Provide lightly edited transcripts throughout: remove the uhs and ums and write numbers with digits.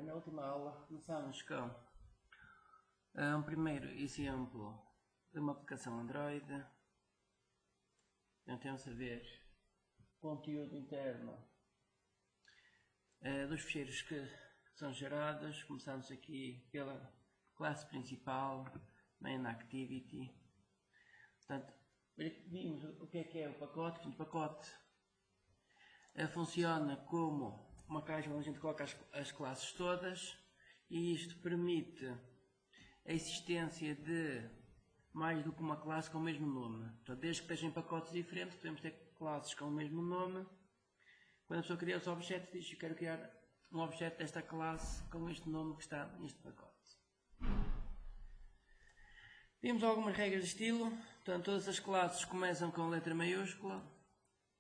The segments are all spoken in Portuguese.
Ora, na última aula começamos com um primeiro exemplo de uma aplicação Android. Temos a ver conteúdo interno dos ficheiros que são gerados. Começamos aqui pela classe principal, main activity. Portanto, vimos o que é o pacote. O pacote funciona como uma caixa onde a gente coloca as classes todas, e isto permite a existência de mais do que uma classe com o mesmo nome. Portanto, desde que estejam em pacotes diferentes, podemos ter classes com o mesmo nome. Quando a pessoa cria os objetos, diz: eu quero criar um objeto desta classe com este nome que está neste pacote. Vimos algumas regras de estilo. Portanto, todas as classes começam com letra maiúscula.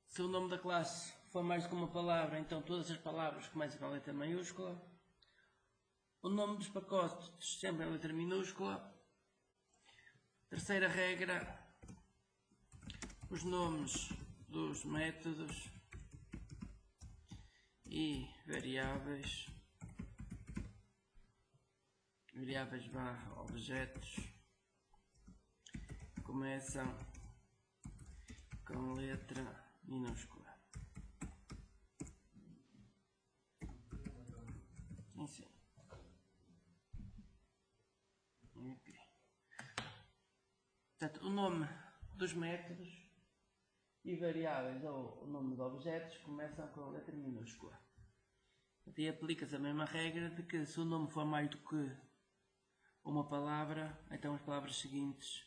Se o nome da classe for mais do que uma palavra, então todas as palavras começam com a letra maiúscula. O nome dos pacotes sempre em letra minúscula. Terceira regra: os nomes dos métodos e variáveis barra objetos começam com letra minúscula. Sim. Okay. Portanto, o nome dos métodos e variáveis ou o nome de objetos começam com a letra minúscula. E aplica-se a mesma regra de que se o nome for mais do que uma palavra, então as palavras seguintes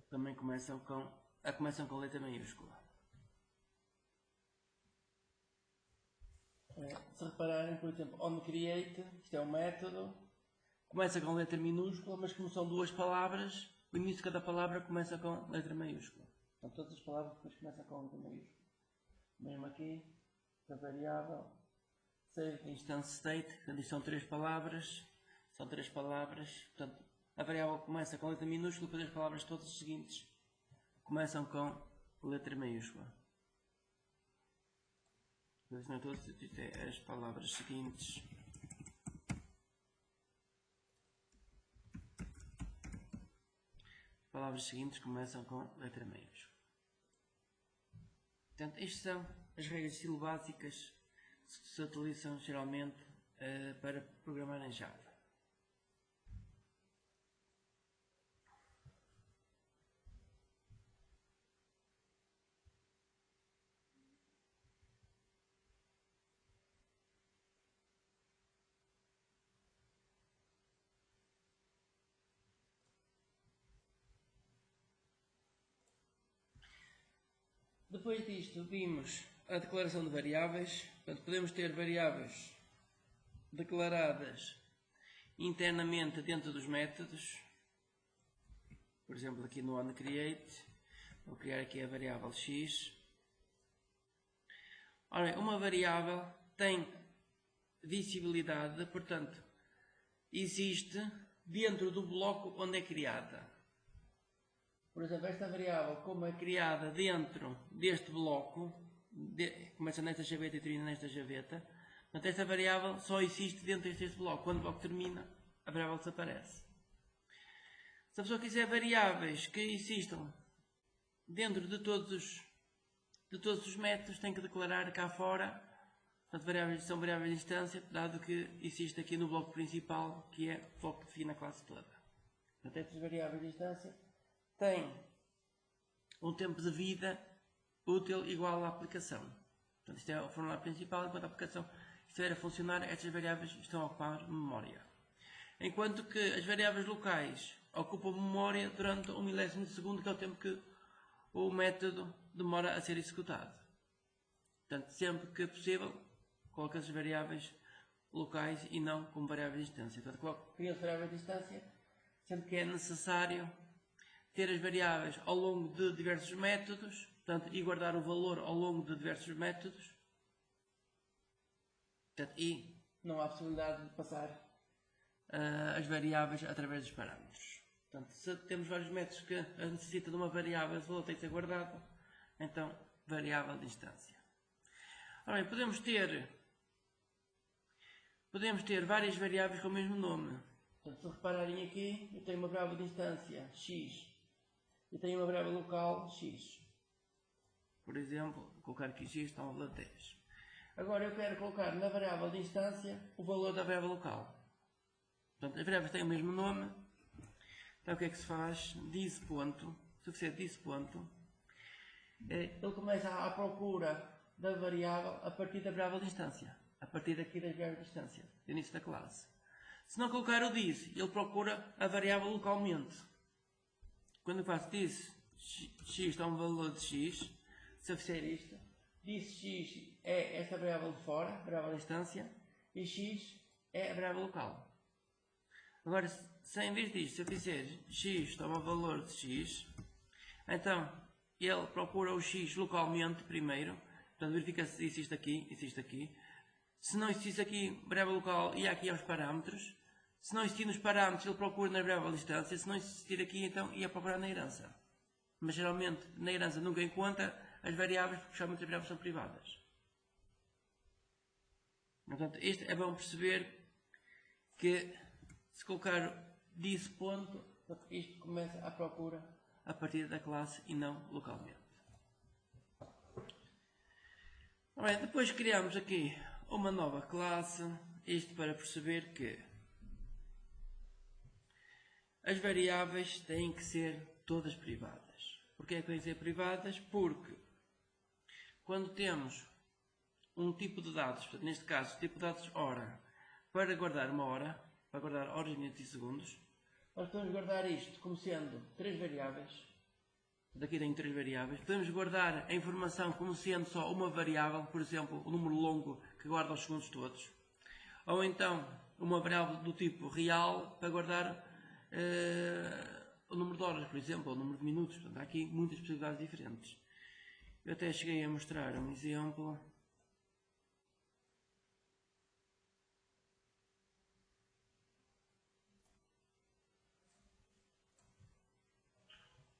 também começam com letra maiúscula. Se repararem, por exemplo, onCreate, isto é um método, começa com letra minúscula, mas como são duas palavras, o início de cada palavra começa com letra maiúscula. Então todas as palavras depois começam com letra maiúscula. Mesmo aqui, a variável save instance state, portanto, são três palavras. Portanto, a variável começa com letra minúscula, depois as palavras todas as seguintes começam com letra maiúscula. Depois não é todas, as palavras seguintes começam com letra maiúscula. Portanto, estas são as regras de estilo básicas que se utilizam geralmente para programar em Java. Depois disto, vimos a declaração de variáveis. Portanto, podemos ter variáveis declaradas internamente dentro dos métodos. Por exemplo, aqui no onCreate, vou criar aqui a variável x. Ora, uma variável tem visibilidade, portanto, existe dentro do bloco onde é criada. Por exemplo, esta variável, como é criada dentro deste bloco, começa nesta gaveta e termina nesta gaveta, portanto, esta variável só existe dentro deste bloco. Quando o bloco termina, a variável desaparece. Se a pessoa quiser variáveis que existam dentro de todos os métodos, tem que declarar cá fora. Portanto, são variáveis de instância, dado que existe aqui no bloco principal, que é o bloco que define a classe toda. Portanto, estas variáveis de instância têm um tempo de vida útil igual à aplicação. Portanto, isto é o formulário principal. Enquanto a aplicação estiver a funcionar, estas variáveis estão a ocupar memória. Enquanto que as variáveis locais ocupam memória durante 1 milésimo de segundo, que é o tempo que o método demora a ser executado. Portanto, sempre que possível, coloca as variáveis locais e não como variáveis de instância. Portanto, cria as variáveis de instância sempre que é necessário ter as variáveis ao longo de diversos métodos, portanto, e guardar o valor ao longo de diversos métodos. Portanto, e não há possibilidade de passar as variáveis através dos parâmetros. Portanto, se temos vários métodos que necessitam de uma variável, o valor tem que ser guardado, então variável de instância. Ora bem, podemos ter podemos ter várias variáveis com o mesmo nome. Portanto, se repararem aqui, eu tenho uma variável de instância x e tenho uma variável local x. Por exemplo, vou colocar aqui x está um valor de 10. Agora eu quero colocar na variável de instância o valor da variável local. Portanto, as variáveis têm o mesmo nome. Então o que é que se faz? This ponto, se eu fizer this ponto, ele começa à procura da variável a partir da variável de instância. A partir daqui das variáveis de instância, do início da classe. Se não colocar o this, ele procura a variável localmente. Quando eu faço this, x está um valor de x. Se eu fizer isto, this x é esta variável de fora, variável de instância, e x é a variável local. Agora, se em vez disto, se eu fizer x toma o valor de x, então ele procura o x localmente primeiro, portanto verifica se existe isto aqui, existe aqui. Se não existisse aqui variável local, ia aqui aos parâmetros. Se não existir nos parâmetros, ele procura na variável de instância. Se não existir aqui, então ia procurar na herança. Mas geralmente na herança nunca encontra as variáveis, porque geralmente as variáveis são privadas. Portanto, isto é bom perceber que se colocar this ponto, isto começa a procura a partir da classe e não localmente. Bem, depois criamos aqui uma nova classe, isto para perceber que as variáveis têm que ser todas privadas. Porquê é que têm que ser privadas? Porque quando temos um tipo de dados, portanto, neste caso, tipo de dados hora, para guardar uma hora, para guardar horas, minutos e segundos, nós podemos guardar isto como sendo 3 variáveis. Daqui tenho 3 variáveis. Podemos guardar a informação como sendo só uma variável, por exemplo, o número longo que guarda os segundos todos. Ou então, uma variável do tipo real para guardar o número de horas, por exemplo, ou o número de minutos. Portanto, há aqui muitas possibilidades diferentes. Eu até cheguei a mostrar um exemplo.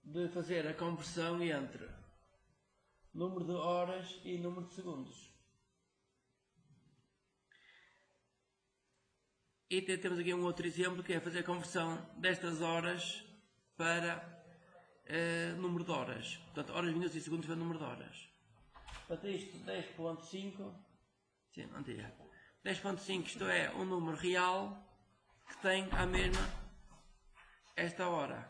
De fazer a conversão entre número de horas e número de segundos. E temos aqui um outro exemplo que é fazer a conversão destas horas para número de horas. Portanto, horas, minutos e segundos para número de horas. Portanto, isto 10.5. Sim, não tinha. 10.5 isto é um número real que tem a mesma esta hora.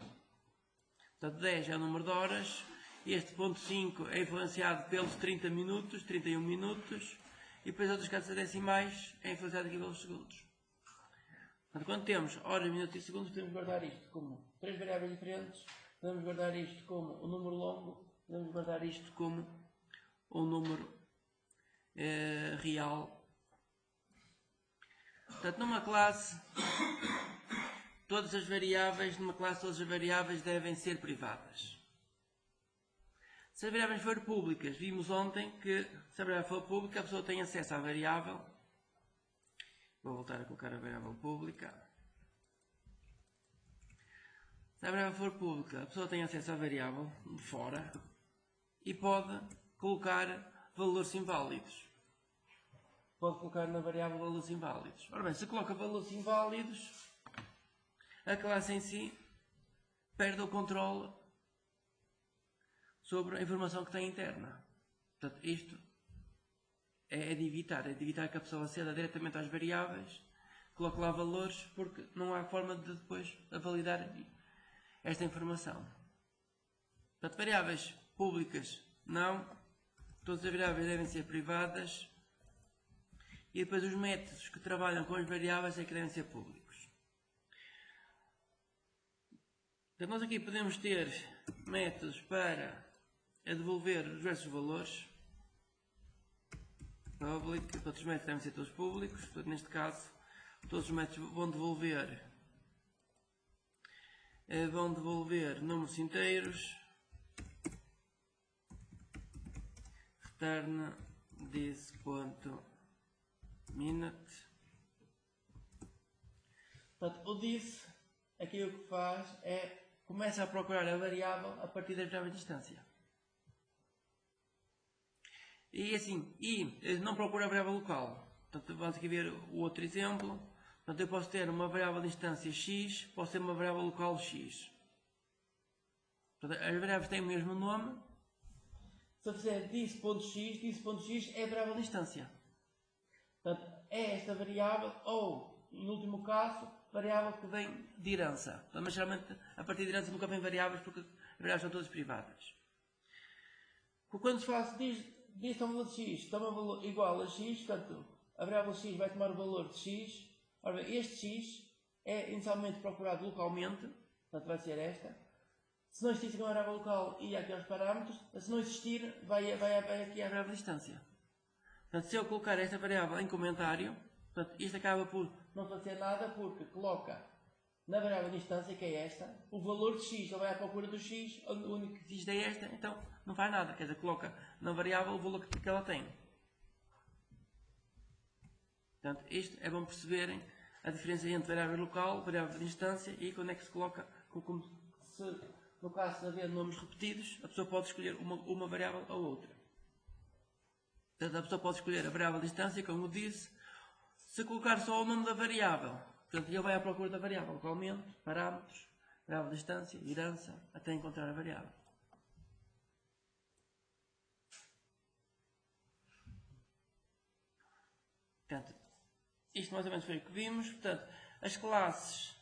Portanto, 10 é o número de horas, e este ponto 5 é influenciado pelos 30 minutos, 31 minutos, e depois outras casas decimais é influenciado aqui pelos segundos. Portanto, quando temos horas, minutos e segundos, podemos guardar isto como 3 variáveis diferentes, podemos guardar isto como um número longo, podemos guardar isto como um número real. Portanto, numa classe... Todas as variáveis, numa classe, todas as variáveis devem ser privadas. Se as variáveis forem públicas, vimos ontem que se a variável for pública, a pessoa tem acesso à variável. Vou voltar a colocar a variável pública. Se a variável for pública, a pessoa tem acesso à variável de fora e pode colocar valores inválidos. Pode colocar na variável valores inválidos. Ora bem, se coloca valores inválidos, a classe em si perde o controle sobre a informação que tem interna. Portanto, isto é de evitar que a pessoa aceda diretamente às variáveis, coloque lá valores, porque não há forma de depois validar esta informação. Portanto, variáveis públicas não, todas as variáveis devem ser privadas, e depois os métodos que trabalham com as variáveis é que devem ser públicos. Então, nós aqui podemos ter métodos para devolver os diversos valores. Public, todos os métodos devem ser todos públicos. Portanto, neste caso, todos os métodos vão devolver números inteiros. Return this.minute. Portanto, o this aqui o que faz é começa a procurar a variável a partir das variáveis de instância. E assim, não procura a variável local. Portanto, vamos aqui ver o outro exemplo. Portanto, eu posso ter uma variável de instância x, posso ter uma variável local x. Portanto, as variáveis têm o mesmo nome. Se eu fizer dis.x é a variável de instância. Portanto, é esta variável, ou, em último caso, variável que vem de herança. Mas geralmente, a partir de herança nunca vem variáveis, porque as variáveis são todas privadas. Quando se faz diz a um valor de x toma um valor igual a x, portanto, a variável x vai tomar o valor de x. Ora bem, este x é inicialmente procurado localmente, portanto vai ser esta. Se não existir uma variável local e aqui aos parâmetros, se não existir, vai aqui à variável de distância. Portanto, se eu colocar esta variável em comentário, portanto, isto acaba por não fazer nada, porque coloca na variável de instância, que é esta, o valor de x. Ele vai à procura do x, o único que existe é esta, então não faz nada. Quer dizer, coloca na variável o valor que ela tem. Portanto, isto é bom perceberem a diferença entre variável local, variável de instância e quando é que se coloca, no caso de haver nomes repetidos, a pessoa pode escolher uma variável ou outra. Portanto, a pessoa pode escolher a variável de instância, como disse, se colocar só o nome da variável. Portanto, ele vai à procura da variável localmente, parâmetros, variável de distância, herança, até encontrar a variável. Portanto, isto mais ou menos foi o que vimos. Portanto, as classes,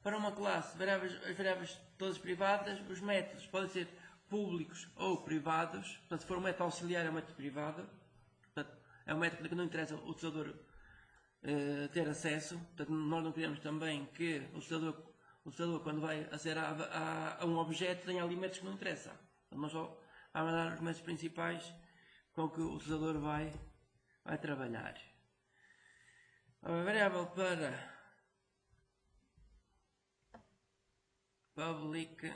para uma classe, as variáveis todas privadas, os métodos podem ser públicos ou privados. Portanto, se for um método auxiliar, é um método privado. Portanto, é um método que não interessa o utilizador ter acesso. Portanto, nós não queremos também que o utilizador quando vai aceder a um objeto, tenha ali métodos que não interessam. Portanto, nós só vamos dar os métodos principais com que o utilizador vai trabalhar. A variável para public.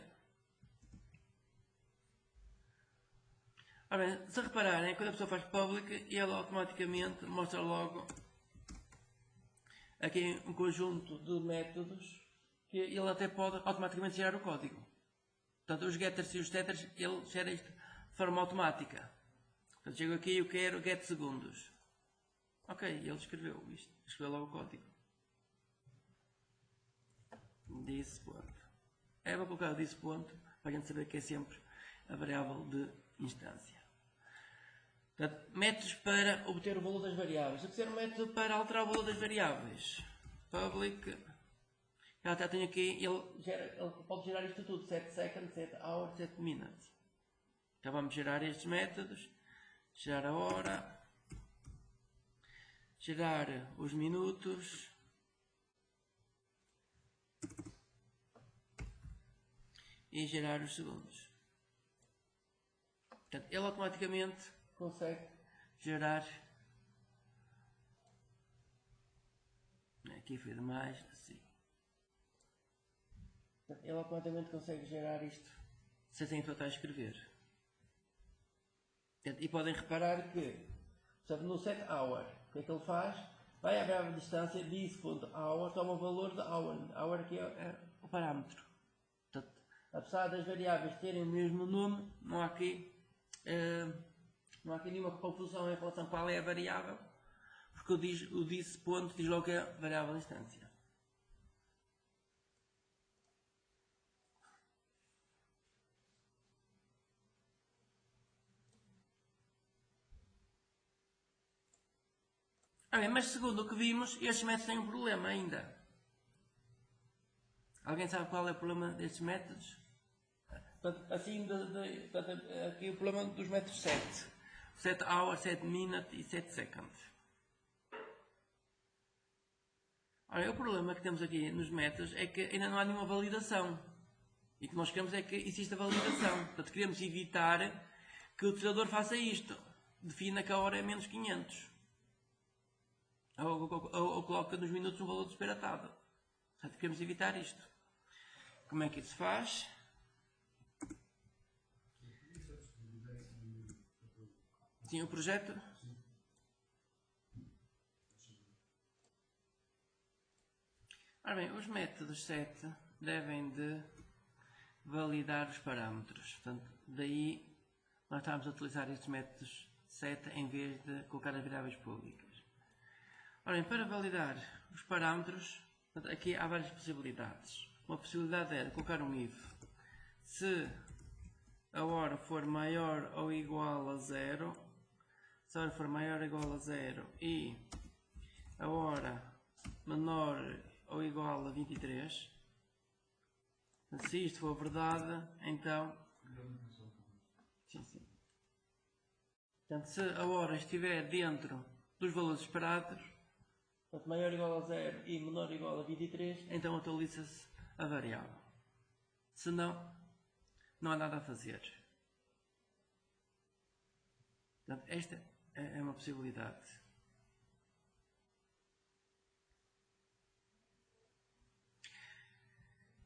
Ora bem, se repararem, quando a pessoa faz public, ele automaticamente mostra logo aqui um conjunto de métodos que ele até pode automaticamente gerar o código. Portanto, os getters e os setters, ele gera isto de forma automática. Portanto, chego aqui e eu quero get segundos. Ok, ele escreveu isto. Escreveu logo o código. This ponto. É, vou colocar o this ponto para a gente saber que é sempre a variável de instância. Portanto, métodos para obter o valor das variáveis. Se eu quiser um método para alterar o valor das variáveis, public, já até tenho aqui, ele pode gerar isto tudo, set seconds, set hours, set minutes. Já vamos gerar estes métodos, gerar a hora, gerar os minutos, e gerar os segundos. Portanto, ele automaticamente consegue gerar. Aqui foi demais, assim. Portanto, ele automaticamente consegue gerar isto sem tentar escrever. Portanto, e podem reparar que, portanto, no set hour, o que é que ele faz? Vai à variável de distância, this.hour, toma o valor de hour. Hour aqui é o parâmetro. Portanto, apesar das variáveis terem o mesmo nome, não há aqui nenhuma confusão em relação a qual é a variável, porque o this ponto diz logo que é a variável de instância. Mas segundo o que vimos, estes métodos têm um problema ainda. Alguém sabe qual é o problema destes métodos? Portanto, assim, aqui o problema dos métodos set. Set hour, set minute e set second. O problema que temos aqui nos métodos é que ainda não há nenhuma validação. E o que nós queremos é que exista validação. Portanto, queremos evitar que o utilizador faça isto. Defina que a hora é menos 500. Ou coloca nos minutos um valor disparatado. Portanto, queremos evitar isto. Como é que isso se faz? Tinha o projeto? Ora bem, os métodos set devem de validar os parâmetros. Portanto, daí nós estamos a utilizar estes métodos set em vez de colocar as variáveis públicas. Ora bem, para validar os parâmetros, aqui há várias possibilidades. Uma possibilidade é de colocar um if. Se a hora for maior ou igual a 0, se a hora for maior ou igual a 0 e a hora menor ou igual a 23, se isto for verdade, então... Sim. Portanto, se a hora estiver dentro dos valores esperados, portanto, maior ou igual a 0 e menor ou igual a 23, então atualiza-se a variável. Se não, não há nada a fazer. Portanto, esta é uma possibilidade.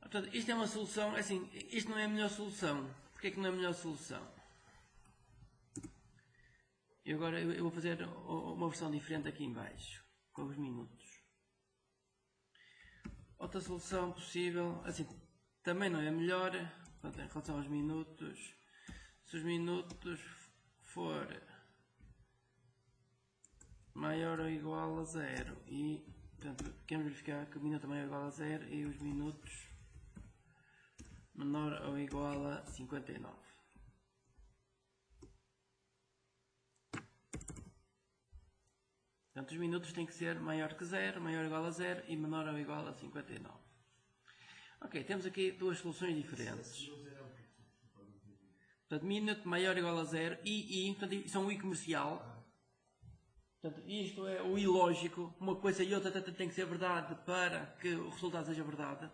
Portanto, isto é uma solução, assim, isto não é a melhor solução. Porquê que não é a melhor solução? E agora eu vou fazer uma versão diferente aqui em baixo, com os minutos. Outra solução possível, assim, também não é a melhor, portanto, em relação aos minutos. Se os minutos for maior ou igual a 0 e, portanto, queremos verificar que o minuto é maior ou igual a 0 e os minutos menor ou igual a 59. Portanto, os minutos têm que ser maior que 0, maior ou igual a 0 e menor ou igual a 59. Ok, temos aqui duas soluções diferentes. Portanto, minuto maior ou igual a 0 e portanto, isso é um i comercial. Portanto, isto é o ilógico. Uma coisa e outra tem que ser verdade para que o resultado seja verdade.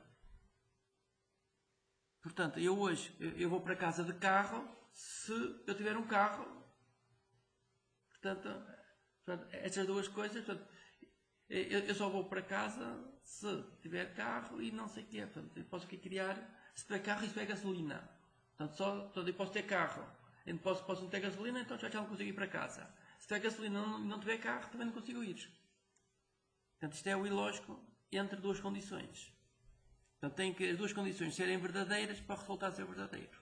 Portanto, eu hoje eu vou para casa de carro se eu tiver um carro. Portanto, estas duas coisas, portanto, eu só vou para casa se tiver carro e não sei o quê. Portanto, eu posso aqui criar, se tiver carro e se tiver gasolina. Portanto, eu posso ter carro, eu posso não ter gasolina, então já não consigo ir para casa. Se tiver gasolina e não tiver carro, também não consigo ir. Portanto, isto é o ilógico entre duas condições. Portanto, tem que as duas condições serem verdadeiras para o resultado ser verdadeiro.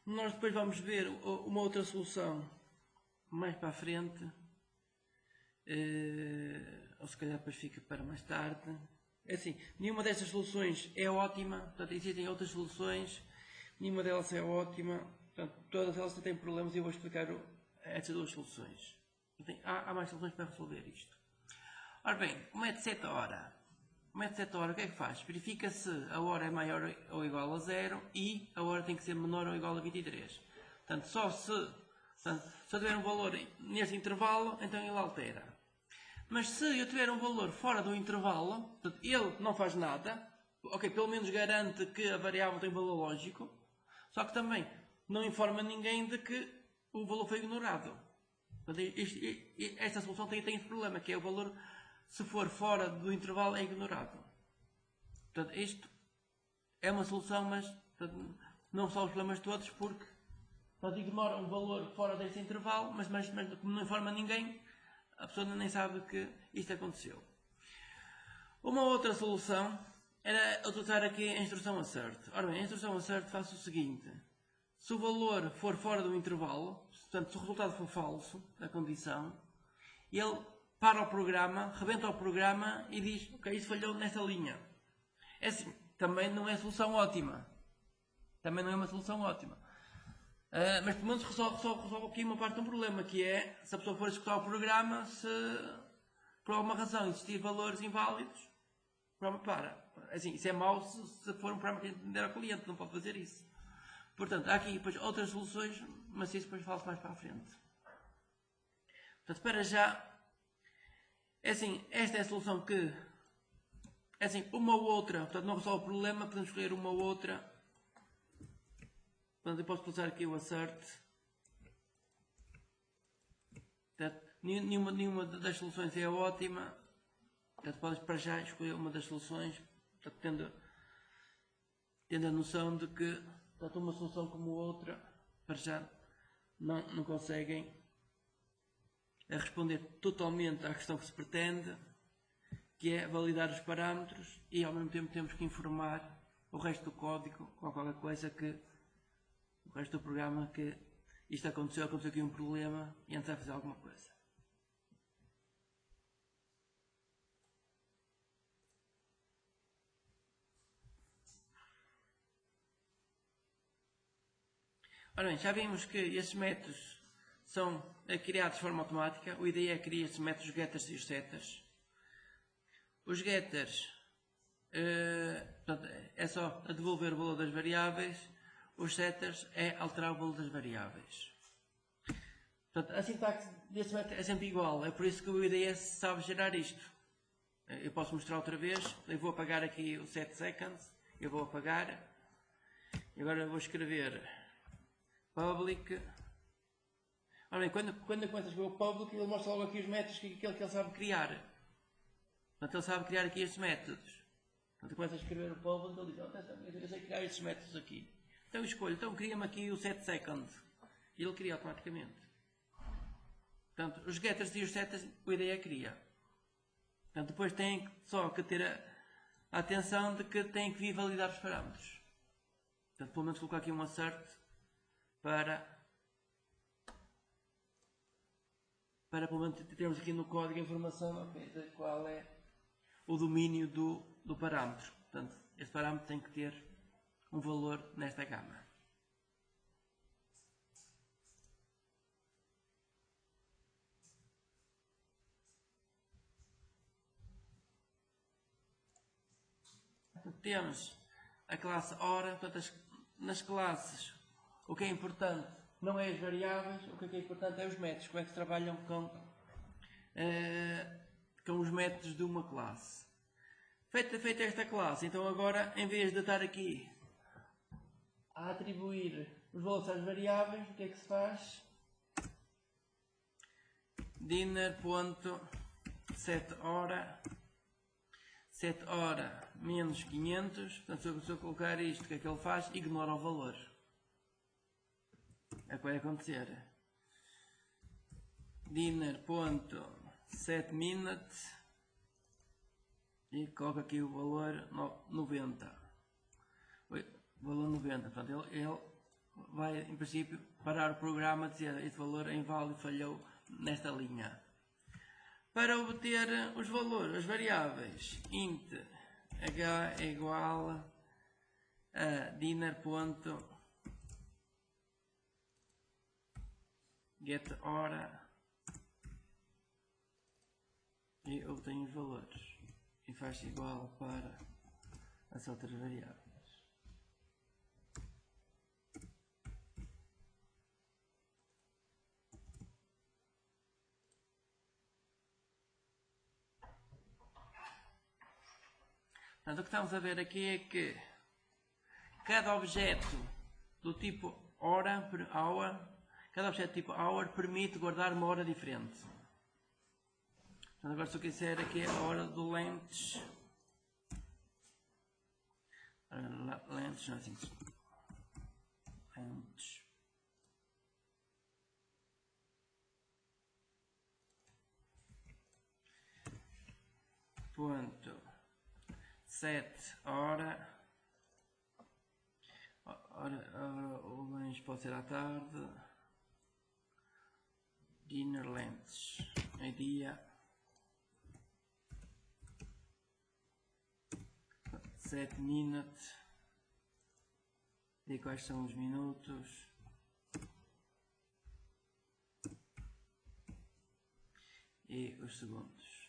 Nós depois vamos ver uma outra solução mais para a frente, ou se calhar depois fica para mais tarde. Nenhuma destas soluções é ótima, portanto, existem outras soluções, nenhuma delas é ótima, portanto, todas elas têm problemas e eu vou explicar estas duas soluções. Há mais soluções para resolver isto. Ora bem, o método 7 hora. O método 7 hora o que é que faz? Verifica se a hora é maior ou igual a 0 e a hora tem que ser menor ou igual a 23. Portanto, se eu tiver um valor neste intervalo, então ele altera. Mas se eu tiver um valor fora do intervalo, portanto, ele não faz nada, ok, pelo menos garante que a variável tem valor lógico, só que também não informa ninguém de que o valor foi ignorado. Portanto, esta solução tem este problema, que é o valor, se for fora do intervalo, é ignorado. Portanto, isto é uma solução, mas portanto, não resolve os problemas todos, porque portanto, ignora um valor fora deste intervalo, mas como não informa ninguém, a pessoa nem sabe que isto aconteceu. Uma outra solução era utilizar aqui a instrução assert. Ora bem, a instrução assert faz o seguinte: se o valor for fora do intervalo, portanto, se o resultado for falso, da condição, ele para o programa, rebenta o programa e diz, ok, isso falhou nesta linha. É assim, também não é solução ótima. Também não é uma solução ótima. Mas pelo menos resolve aqui uma parte de um problema, que é, se a pessoa for executar o programa, se por alguma razão existir valores inválidos, o programa para. Assim, isso é mau se for um programa que atender ao cliente, não pode fazer isso. Portanto, há aqui depois outras soluções, mas isso depois falo-se mais para a frente. Portanto, para já, esta é a solução que, uma ou outra, portanto, não resolve o problema, podemos escolher uma ou outra. Portanto, eu posso usar aqui o assert. Portanto, nenhuma das soluções é ótima. Portanto, podes para já escolher uma das soluções, portanto, tendo a noção de que tanto uma solução como outra, para já, não conseguem responder totalmente à questão que se pretende, que é validar os parâmetros, e ao mesmo tempo temos que informar o resto do código ou qualquer coisa que o resto do programa que isto aconteceu aqui um problema e antes a fazer alguma coisa. Ora bem, já vimos que estes métodos são criados de forma automática. O IDE cria estes métodos getters e os setters. Os getters portanto, é só devolver o valor das variáveis. Os setters é alterar o valor das variáveis. Portanto, a sintaxe deste método é sempre igual. É por isso que o IDE sabe gerar isto. Eu posso mostrar outra vez. Eu vou apagar aqui o set seconds. Eu vou apagar. E agora eu vou escrever public. Ora bem, quando eu começo a escrever o public, ele mostra logo aqui os métodos que ele sabe criar. Portanto, ele sabe criar aqui estes métodos. Portanto, eu começo a escrever o public, ele diz, eu sei criar estes métodos aqui. Então eu escolho, então cria-me aqui o set second. E ele cria automaticamente. Portanto, os getters e os setters, o IDE cria. Portanto, depois tem só que ter a atenção de que tem que vir validar os parâmetros. Portanto, pelo menos colocar aqui um assert para pelo menos termos aqui no código a informação de qual é o domínio do parâmetro. Portanto, este parâmetro tem que ter um valor nesta gama. Temos a classe hora. Portanto, nas classes o que é importante não é as variáveis, o que é importante é os métodos, como é que se trabalham com os métodos de uma classe. Feita esta classe, então agora em vez de estar aqui a atribuir os valores às variáveis, o que é que se faz? Dinner.setHora menos 500, portanto se eu colocar isto, o que é que ele faz? Ignora o valor. É o que vai acontecer. Dinner.setMinute e coloca aqui o valor 90. O valor 90. Portanto, ele vai, em princípio, parar o programa a dizer este valor é inválido, falhou nesta linha. Para obter os valores, as variáveis, int h é igual a dinner.getHora e obtenho os valores e faz igual para as outras variáveis. Portanto, o que estamos a ver aqui é que cada objeto do tipo hora, cada objeto do tipo hour permite guardar uma hora diferente. Portanto, agora se eu quiser aqui a hora do lentes, lentes, não é assim, lentes. Ponto. Set hora. O lanche pode ser à tarde. Dinner lentes. É dia. Set minute. E quais são os minutos. E os segundos.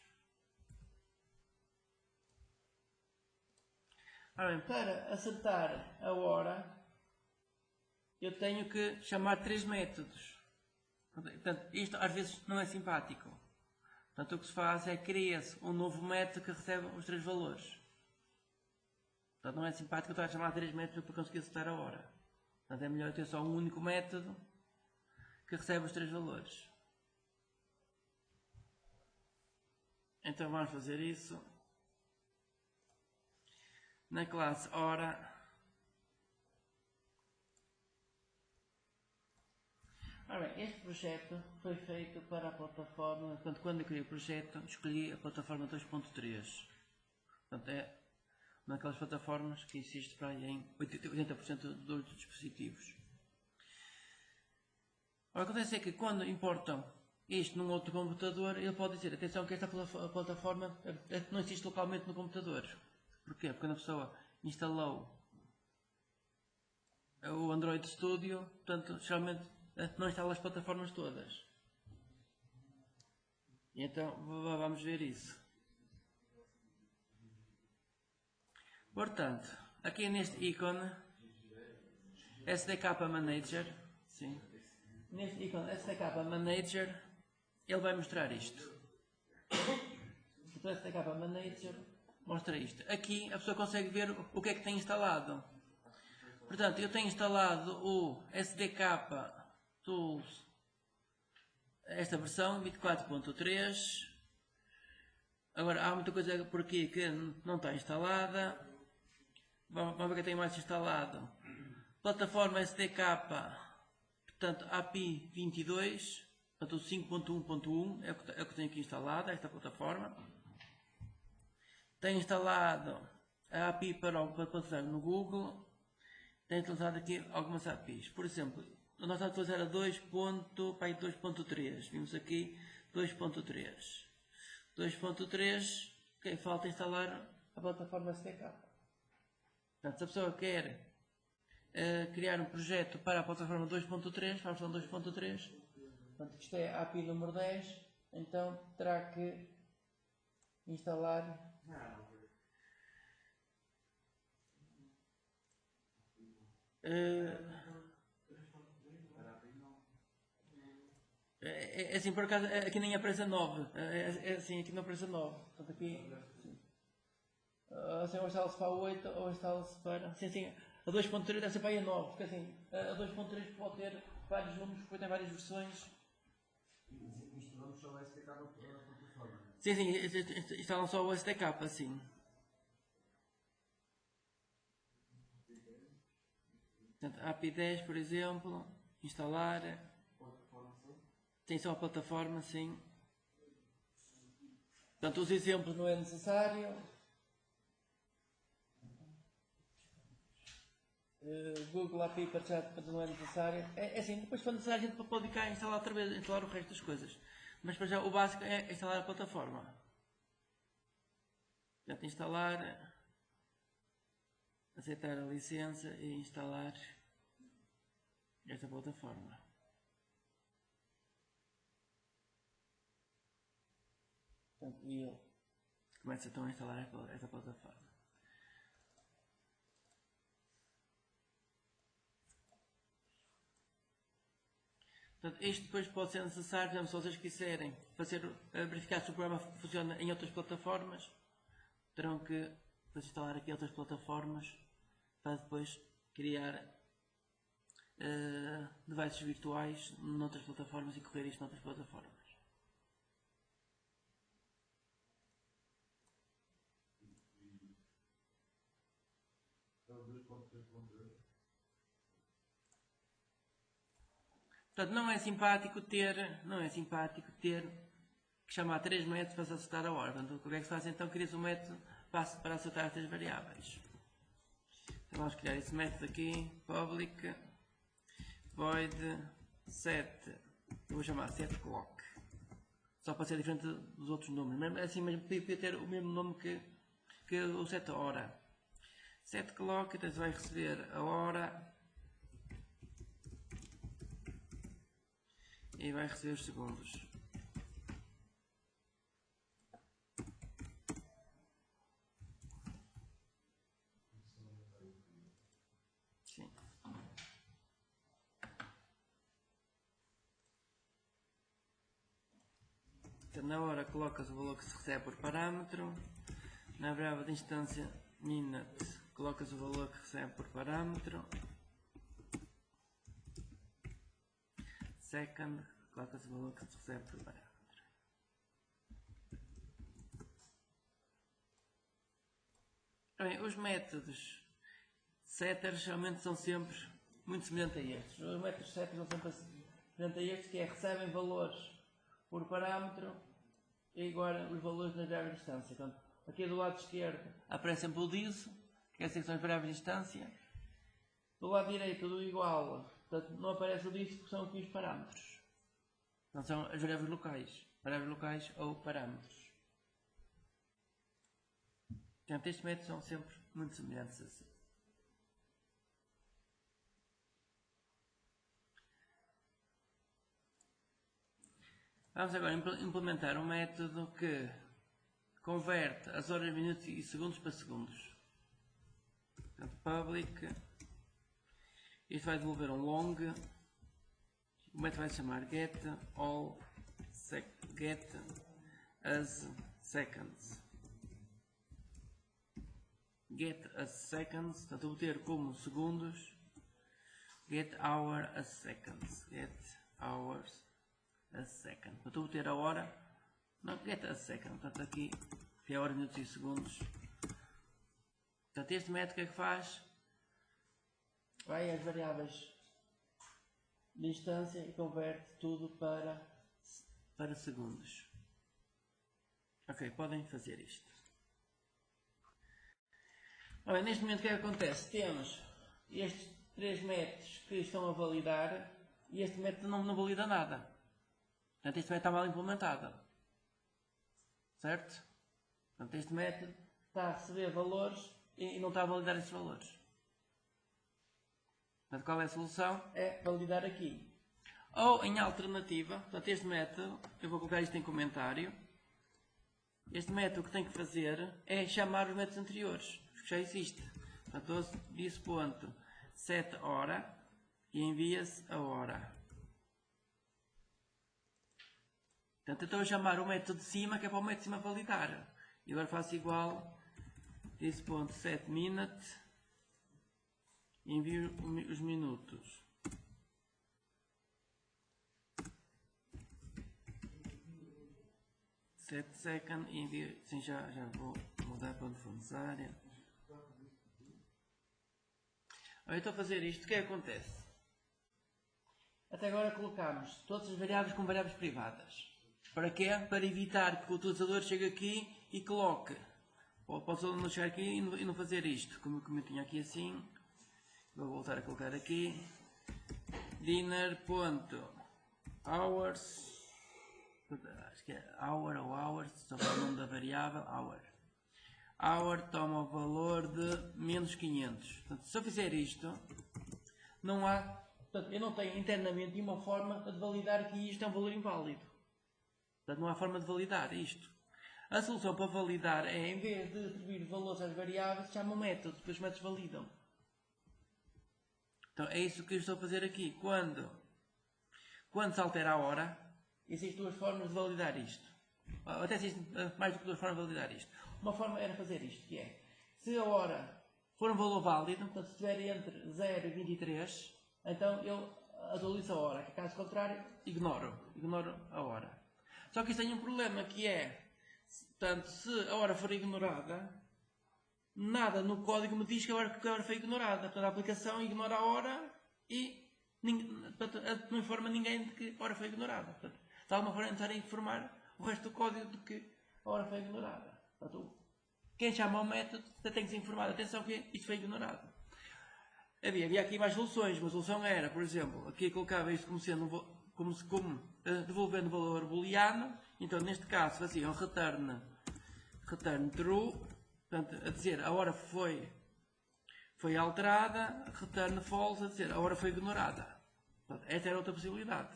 Ora bem, para acertar a hora, eu tenho que chamar 3 métodos. Portanto, isto às vezes não é simpático. Portanto, o que se faz é cria-se um novo método que recebe os 3 valores. Portanto, não é simpático eu estar a chamar 3 métodos para conseguir acertar a hora. Portanto, é melhor ter só um único método que recebe os 3 valores. Então vamos fazer isso. Na classe hora, ora bem, este projeto foi feito para a plataforma, portanto, quando eu criei o projeto, escolhi a plataforma 2.3. Portanto, naquelas plataformas que existe para aí em 80% dos dispositivos. O que acontece é que quando importam isto num outro computador, ele pode dizer, atenção que esta plataforma não existe localmente no computador. Porquê? Porque quando a pessoa instalou o Android Studio, portanto, geralmente não instala as plataformas todas. E então, vamos ver isso. Portanto, aqui neste ícone, SDK Manager, sim. Neste ícone SDK Manager, ele vai mostrar isto. Então, SDK Manager mostra isto. Aqui a pessoa consegue ver o que é que tem instalado. Portanto, eu tenho instalado o SDK Tools, esta versão 24.3. Agora, há muita coisa por aqui que não está instalada. Vamos ver o que tem mais instalado. Plataforma SDK, portanto, API 22, portanto, 5.1.1 é o que tenho aqui instalado, esta plataforma. Tenho instalado a API para utilizar no Google. Tenho utilizado aqui algumas APIs. Por exemplo, nós estamos a utilizar a 2.3. Vimos aqui 2.3. 2.3, ok, falta instalar a plataforma SDK. Portanto, se a pessoa quer criar um projeto para a plataforma 2.3, vamos para 2.3. Portanto, isto é a API número 10, então terá que instalar é assim, por acaso, aqui nem aparece a 9. É assim, aqui não aparece a 9. Portanto, aqui. Assim, ou instala-se para a 8 ou instala-se para. Sim, a 2.3 deve ser para aí a 9. Porque assim, a 2.3 pode ter vários números, porque tem várias versões. Instalamos só o SDK na plataforma. Sim, instalam só o SDK, assim. Portanto, API 10, por exemplo, instalar. Tem só a plataforma, sim. Portanto, os exemplos não é necessário. Google API para chat não é necessário. É assim, depois quando necessário a gente pode cá instalar outra vez, instalar o resto das coisas. Mas para já o básico é instalar a plataforma. Portanto, instalar, aceitar a licença e instalar esta plataforma. Portanto, e ele começa então a instalar esta plataforma. Portanto, isto depois pode ser necessário, por exemplo, se vocês quiserem verificar se o programa funciona em outras plataformas, terão que instalar aqui outras plataformas para depois criar devices virtuais noutras plataformas e correr isto noutras plataformas. Portanto, não é simpático ter que chamar 3 métodos para se acertar a hora. Portanto, o que é que se faz então? Cria um método para acertar estas variáveis. Então, vamos criar esse método aqui, public void set, eu vou chamar setClock, só para ser diferente dos outros nomes, mesmo assim mesmo podia ter o mesmo nome que o set hora. SetClock, então você vai receber a hora e vai receber os segundos. Sim. Então, na hora colocas o valor que se recebe por parâmetro, na variável de instância minute colocas o valor que recebe por parâmetro, second colocas o valor que se recebe por parâmetro. Bem, os métodos setters geralmente são sempre muito semelhantes a estes. Os métodos setters são sempre semelhantes a estes, que recebem valores por parâmetro e agora os valores na variável de distância. Portanto, aqui do lado esquerdo aparece sempre o disso, que é que são as variáveis de distância. Do lado direito do igual, portanto, não aparece o disso porque são aqui os parâmetros. Não são as variáveis locais ou parâmetros. Portanto, estes métodos são sempre muito semelhantes assim. Vamos agora implementar um método que converte as horas, minutos e segundos para segundos. Portanto, public. Isto vai devolver um long. O método vai se chamar get as seconds. Get as seconds, portanto, eu vou ter como segundos. Get hour as seconds. Get hours as second. Portanto, eu vou ter a hora. Não, get a second. Portanto, aqui que é hora, minutos e segundos. Portanto, este método o que é que faz? Vai às variáveis de distância e converte tudo para segundos. Ok, podem fazer isto. Ora, neste momento o que é que acontece? Temos estes 3 métodos que estão a validar e este método não valida nada. Portanto, este método está mal implementado. Certo? Portanto, este método está a receber valores e não está a validar esses valores. Portanto, qual é a solução? É validar aqui. Ou, em alternativa, portanto, este método, eu vou colocar isto em comentário. Este método que tem que fazer é chamar os métodos anteriores, que já existe. Portanto, disse ponto set hora e envia-se a hora. Portanto, eu estou a chamar o método de cima, que é para o método de cima validar. E agora faço igual, disse ponto set minute e envio os minutos. Set second e envio, sim, já vou mudar para onde for necessário. Eu estou a fazer isto, o que é que acontece? Até agora colocamos todas as variáveis como variáveis privadas. Para quê? Para evitar que o utilizador chegue aqui e coloque. Ou pode não chegar aqui e não fazer isto. Como eu tinha aqui assim. Vou voltar a colocar aqui. Dinner.hours. Acho que é hour ou hours. Só para o nome da variável. Hour. Hour toma o valor de menos 500. Portanto, se eu fizer isto, não há. Portanto, eu não tenho internamente nenhuma forma de validar que isto é um valor inválido. Portanto, não há forma de validar isto. A solução para validar é, em vez de atribuir valores às variáveis, chama um método, depois os métodos validam. Então, é isso que eu estou a fazer aqui. Quando se altera a hora, existem 2 formas de validar isto. Até existem mais do que 2 formas de validar isto. Uma forma era fazer isto, que é, se a hora for um valor válido, portanto, se estiver entre 0 e 23, então eu atualizo a hora, que caso contrário, ignoro a hora. Só que isto tem um problema, que é, portanto, se a hora for ignorada, nada no código me diz que a hora foi ignorada. Portanto, a aplicação ignora a hora e não informa ninguém de que a hora foi ignorada. Portanto, de alguma forma é necessário informar o resto do código de que a hora foi ignorada. Portanto, quem chama ao método tem que ser informado. Atenção que isto foi ignorado. Havia aqui mais soluções. Uma solução era, por exemplo, aqui colocava isto como sendo devolvendo valor booleano. Então, neste caso, fazia um return true, portanto, a dizer a hora foi alterada, return false, a dizer a hora foi ignorada. Portanto, esta era outra possibilidade.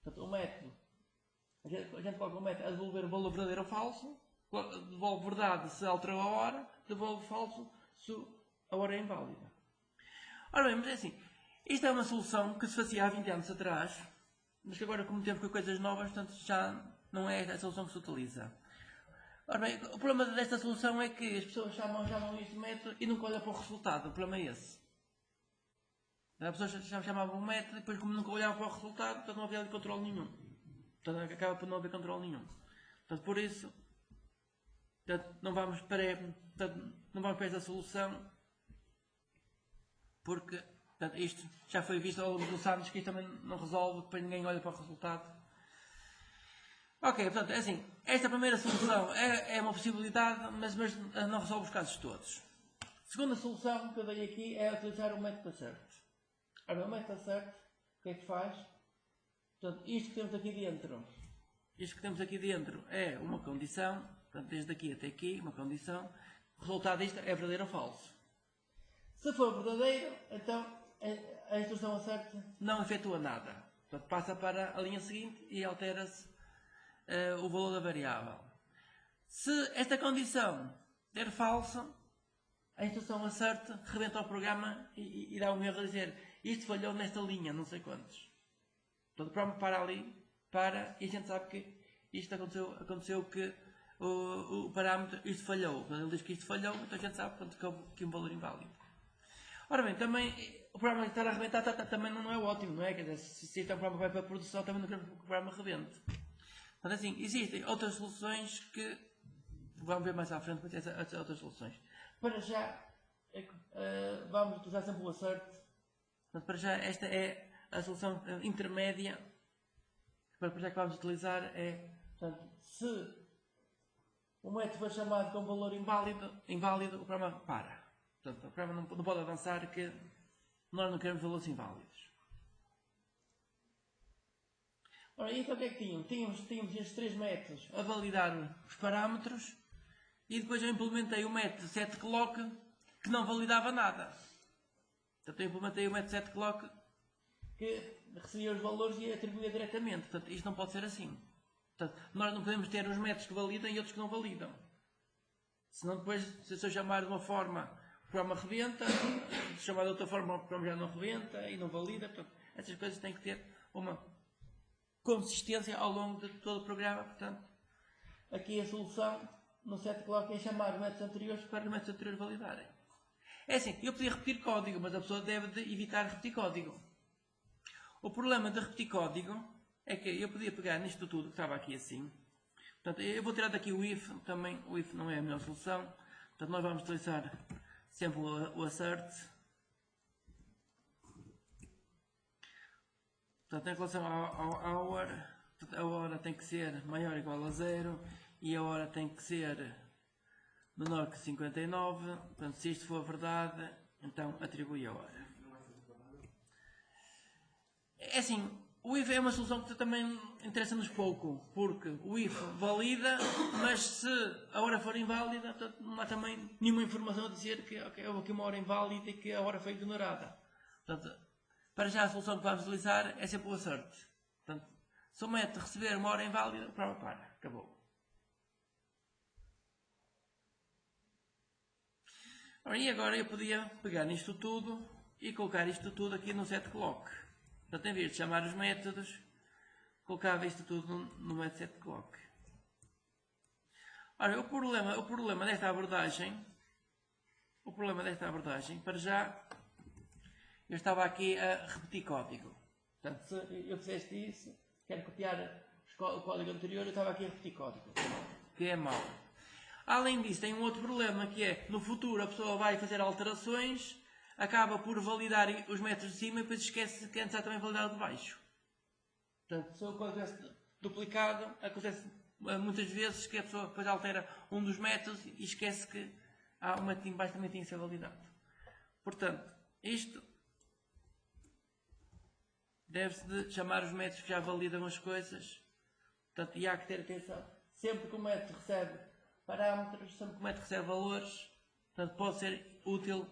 Portanto, o método, a gente coloca o método a devolver o valor verdadeiro ou falso, devolve verdade se alterou a hora, devolve falso se a hora é inválida. Ora bem, mas é assim, isto é uma solução que se fazia há 20 anos atrás, mas que agora, como temos coisas novas, portanto, já não é a solução que se utiliza. Ora bem, o problema desta solução é que as pessoas chamam este método e nunca olham para o resultado. O problema é esse. As pessoas chamavam o método e depois, como nunca olhavam para o resultado, portanto, não havia ali controle nenhum. Portanto, acaba por não haver controle nenhum. Portanto, por isso, portanto, não vamos para esta solução, porque portanto, isto já foi visto ao longo dos anos que isto também não resolve, depois ninguém olha para o resultado. Ok, portanto, é assim, esta primeira solução é uma possibilidade, mas não resolve os casos todos. A segunda solução que eu dei aqui é utilizar o método assert. Ora, o método assert, o que é que faz? Portanto, isto que temos aqui dentro é uma condição, portanto, desde aqui até aqui, uma condição. O resultado disto é verdadeiro ou falso. Se for verdadeiro, então a instrução assert não efetua nada. Portanto, passa para a linha seguinte e altera-se o valor da variável. Se esta condição der falso, a instrução assert rebenta o programa e dá um erro a dizer isto falhou nesta linha, não sei quantos. Portanto, o programa para ali, e a gente sabe que isto aconteceu que o parâmetro, isto falhou. Quando ele diz que isto falhou, então a gente sabe que houve um valor inválido. Ora bem, também o programa estar a arrebentar também não é ótimo, não é? Quer dizer, se este é um programa que vai para a produção, também não queremos que o programa rebente. Portanto, assim, existem outras soluções que vamos ver mais à frente, mas essas outras soluções. Para já, vamos utilizar sempre o assert. Portanto, para já, esta é a solução intermédia. Para já que vamos utilizar é, portanto, se o método for chamado com valor inválido, o programa para. Portanto, o programa não pode avançar, que nós não queremos valores inválidos. Ora, então o que é que tínhamos? Tínhamos estes três métodos a validar os parâmetros e depois eu implementei o método setClock que não validava nada. Portanto, eu implementei o método setClock que recebia os valores e atribuía diretamente. Portanto, isto não pode ser assim. Portanto, nós não podemos ter uns métodos que validam e outros que não validam. Senão depois, se eu chamar de uma forma, o programa rebenta, se chamar de outra forma, o programa já não rebenta e não valida. Portanto, essas coisas têm que ter uma consistência ao longo de todo o programa. Portanto, aqui a solução no setClock é chamar os métodos anteriores para os métodos anteriores validarem. É assim, eu podia repetir código, mas a pessoa deve evitar repetir código. O problema de repetir código é que eu podia pegar nisto tudo que estava aqui assim. Portanto, eu vou tirar daqui o if, também o if não é a melhor solução. Portanto, nós vamos utilizar sempre o assert. Portanto, em relação ao hour, a hora tem que ser maior ou igual a 0 e a hora tem que ser menor que 59. Portanto, se isto for verdade, então atribui a hora. É assim, o if é uma solução que também interessa-nos pouco, porque o if valida, mas se a hora for inválida, portanto, não há também nenhuma informação a dizer que houve aqui uma hora inválida e que a hora foi ignorada. Portanto, para já a solução que vamos utilizar é sempre o assert. Portanto, se o método receber uma hora inválida, o programa para. Acabou. E agora eu podia pegar nisto tudo e colocar isto tudo aqui no setClock. Portanto, em vez de chamar os métodos, colocava isto tudo no método setClock. Ora, o problema desta abordagem, para já, eu estava aqui a repetir código. Portanto, se eu fizeste isso, quero copiar o código anterior, eu estava aqui a repetir código, que é mau. Além disso, tem um outro problema, que é, no futuro a pessoa vai fazer alterações, acaba por validar os métodos de cima e depois esquece que antes já também validar o de baixo. Portanto, se o código é duplicado, acontece muitas vezes que a pessoa depois altera um dos métodos e esquece que um método de baixo também tem que ser validado. Portanto, isto deve-se de chamar os métodos que já validam as coisas. Portanto, e há que ter atenção. Sempre que o método recebe parâmetros, sempre que o método recebe valores, portanto, pode ser útil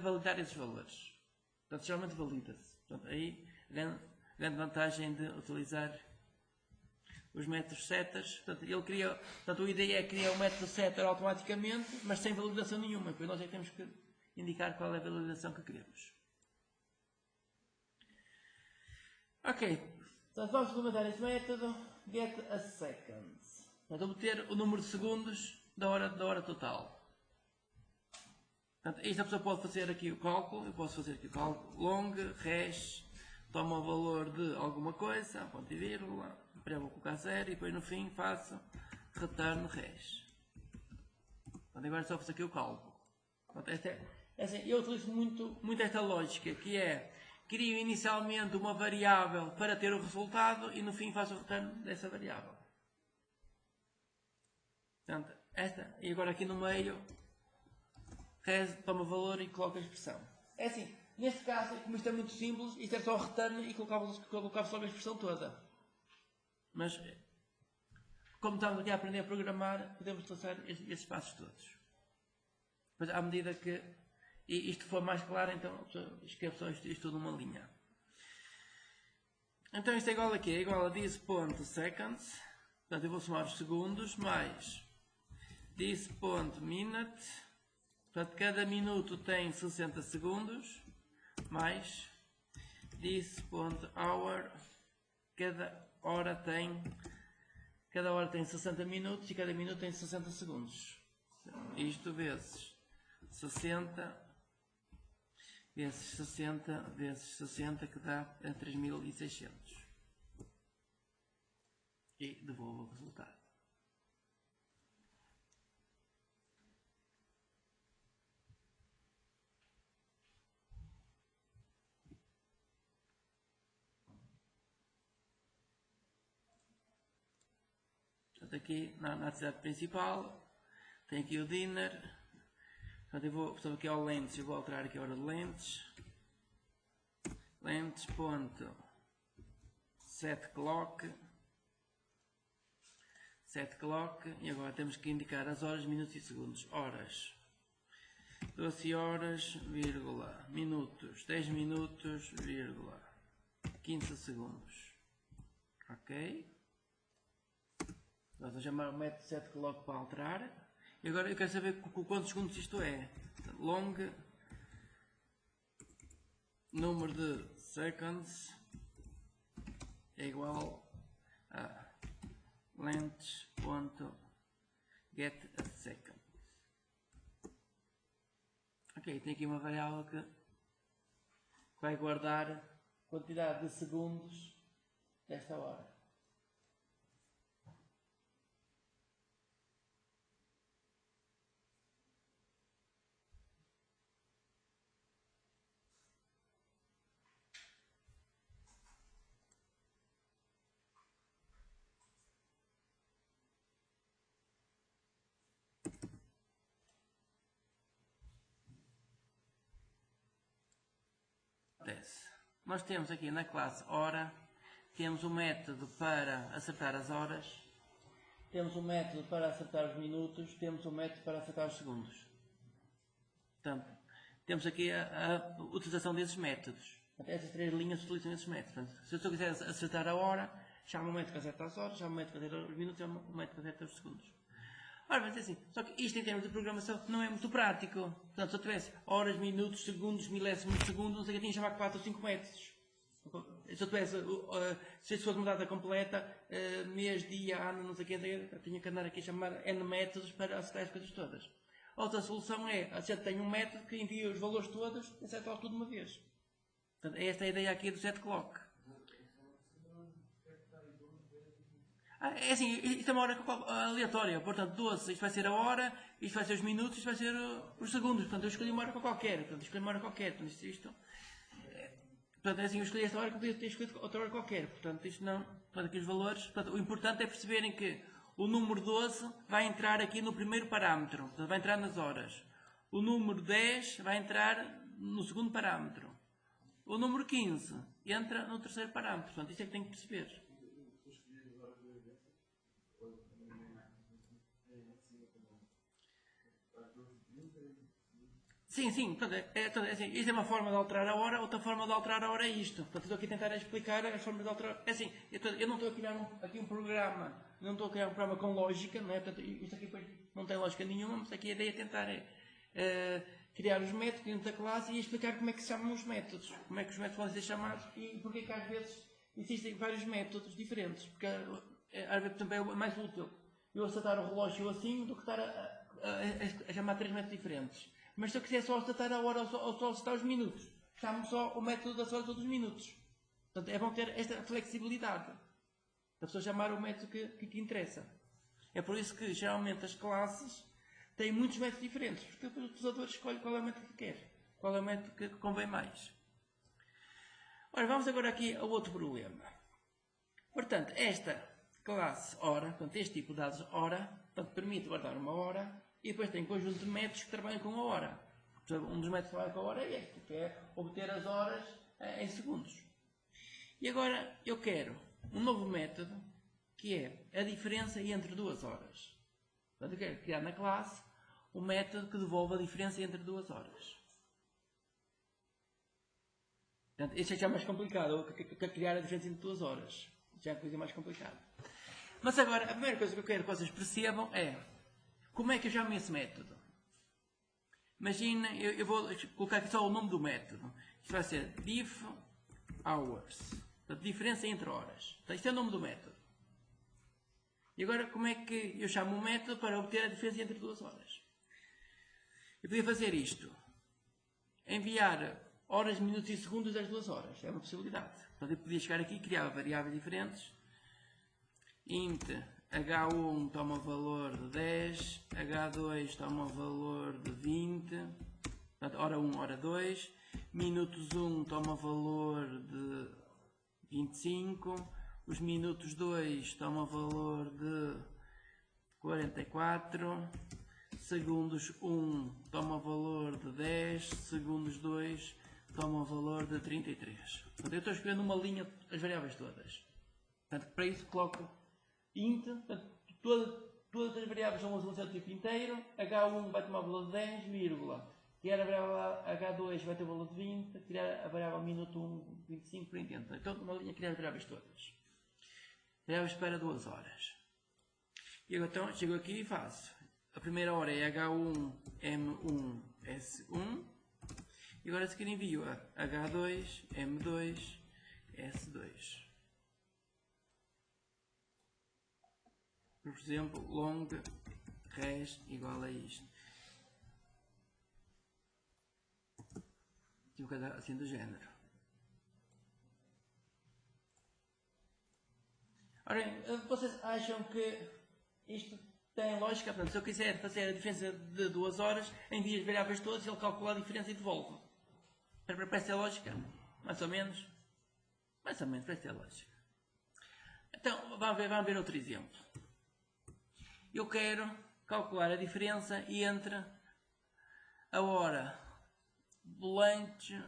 validar esses valores. Portanto, geralmente valida-se. Portanto, aí, grande vantagem de utilizar os métodos setters. Portanto, a ideia é criar um método setter automaticamente, mas sem validação nenhuma. Depois nós é que temos que indicar qual é a validação que queremos. Ok. Portanto, vamos implementar este método get a seconds. Portanto, obter o número de segundos da hora total. Portanto, esta pessoa pode fazer aqui o cálculo, eu posso fazer aqui o cálculo long, hash, toma o valor de alguma coisa, ponto e vírgula, depois vou colocar 0 e depois no fim faço return hash. Portanto, agora só faço aqui o cálculo. Portanto, assim, eu utilizo muito esta lógica, que é, crio inicialmente uma variável para ter o resultado e no fim faço o return dessa variável. Portanto, esta, e agora aqui no meio, toma valor e coloca a expressão. É assim, neste caso, como isto é muito simples, isto é só return e colocava logo a expressão toda. Mas, como estamos aqui a aprender a programar, podemos traçar estes passos todos. Depois, à medida que isto for mais claro, então escrevo só isto tudo numa linha. Então isto é igual a quê? É igual a this.seconds. Portanto, eu vou somar os segundos mais this.minute. Portanto, cada minuto tem 60 segundos. Mais this.hour. Cada hora tem 60 minutos e cada minuto tem 60 segundos. Isto vezes 60 vezes 60 vezes 60 que dá 3.600. E devolvo o resultado. Portanto, aqui na atividade principal tem aqui o dinner. Portanto, eu vou aqui ao lentes, eu vou alterar aqui a hora de lentes. Lentes.set clock. Set clock. E agora temos que indicar as horas, minutos e segundos. Horas. 12 horas, vírgula, minutos. 10 minutos, vírgula, 15 segundos. Ok? Vamos chamar o método set clock para alterar. E agora eu quero saber quantos segundos isto é. Long número de seconds é igual a length.getAsecond. Ok, tem aqui uma variável que vai guardar a quantidade de segundos desta hora. Nós temos aqui na classe hora, temos um método para acertar as horas, temos um método para acertar os minutos, temos um método para acertar os segundos. Portanto, temos aqui a utilização desses métodos. Portanto, essas três linhas utilizam esses métodos. Portanto, se eu quiser acertar a hora, chamo o método que acerta as horas, chamo o método que acerta os minutos, chamo o método que acerta os segundos. Ora, mas é assim, só que isto em termos de programação não é muito prático. Portanto, se eu tivesse horas, minutos, segundos, milésimos de segundo, não sei o que, tinha que chamar 4 ou 5 métodos. Se eu tivesse, se isso fosse mudada completa, mês, dia, ano, não sei o que, tinha que andar aqui a chamar N métodos para acertar as coisas todas. Outra solução é, a gente tem um método que envia os valores todos e acerta tudo de uma vez. Portanto, esta é a ideia aqui do set clock. É assim, isto é uma hora aleatória, portanto 12, isto vai ser a hora, isto vai ser os minutos, isto vai ser os segundos, portanto eu escolhi uma hora qualquer, portanto portanto é assim, eu escolhi esta hora que podia ter escolhido outra hora qualquer, portanto isto não, portanto aqui os valores, portanto o importante é perceberem que o número 12 vai entrar aqui no primeiro parâmetro, portanto vai entrar nas horas, o número 10 vai entrar no segundo parâmetro, o número 15 entra no terceiro parâmetro, portanto isto é que tem que perceber. Sim, portanto, assim, isto é uma forma de alterar a hora, outra forma de alterar a hora é isto. Portanto, estou aqui a tentar explicar as formas de alterar. É assim, eu não estou a criar aqui um programa, não estou a criar um programa com lógica, não é? Portanto, isto aqui não tem lógica nenhuma, mas aqui a ideia é tentar criar os métodos dentro da classe e explicar como é que se chamam os métodos, como é que os métodos podem ser chamados e porque é que às vezes existem vários métodos diferentes, porque às vezes também é mais útil eu acertar o relógio assim do que estar a chamar 3 métodos diferentes. Mas se eu quiser só acertar a hora ou só acertar os minutos, chamo só o método das horas ou dos minutos. Portanto, é bom ter esta flexibilidade. A pessoa chamar o método que interessa. É por isso que, geralmente, as classes têm muitos métodos diferentes. Porque o utilizador escolhe qual é o método que quer. Qual é o método que convém mais. Ora, vamos agora aqui ao outro problema. Portanto, esta classe hora, portanto, este tipo de dados hora, portanto, permite guardar uma hora, e depois tem um conjunto de métodos que trabalham com a hora. Um dos métodos que trabalha com a hora é este, que é obter as horas em segundos. E agora eu quero um novo método, que é a diferença entre duas horas. Portanto, eu quero criar na classe um método que devolva a diferença entre duas horas. Portanto, este é já mais complicado, criar a diferença entre duas horas. Já é a coisa mais complicada. Mas agora, a primeira coisa que eu quero que vocês percebam é como é que eu chamo esse método. Imagina, eu vou colocar aqui só o nome do método. Isto vai ser diff hours. Portanto, diferença entre horas. Então, isto é o nome do método. E agora, como é que eu chamo o método para obter a diferença entre duas horas? Eu podia fazer isto. Enviar horas, minutos e segundos das duas horas. É uma possibilidade. Portanto, eu podia chegar aqui e criar variáveis diferentes. Int H1 toma valor de 10, H2 toma valor de 20, portanto, hora 1, hora 2, minutos 1 toma valor de 25, os minutos 2 toma valor de 44, segundos 1 toma valor de 10, segundos 2 toma valor de 33. Portanto, eu estou escrevendo uma linha as variáveis todas. Portanto, para isso coloco int, portanto, todas as variáveis são uma solução do tipo inteiro, H1 vai tomar valor de 10, vírgula, tirar a variável H2 vai ter valor de 20, tirar a variável minuto 1, 25 por 80. Então, uma linha criar as variáveis todas. Variáveis para 2 horas. E agora, então, chego aqui e faço. A primeira hora é H1, M1, S1. E agora a seguir envio a H2, M2, S2. Por exemplo, long res igual a isto. Tipo coisa assim do género. Ora bem, vocês acham que isto tem lógica? Portanto, se eu quiser fazer a diferença de 2 horas, envio as variáveis todas, ele calcula a diferença e devolve. Parece ter lógica? Mais ou menos? Mais ou menos, parece ter lógica. Então, vamos ver outro exemplo. Eu quero calcular a diferença entre a hora do lanche,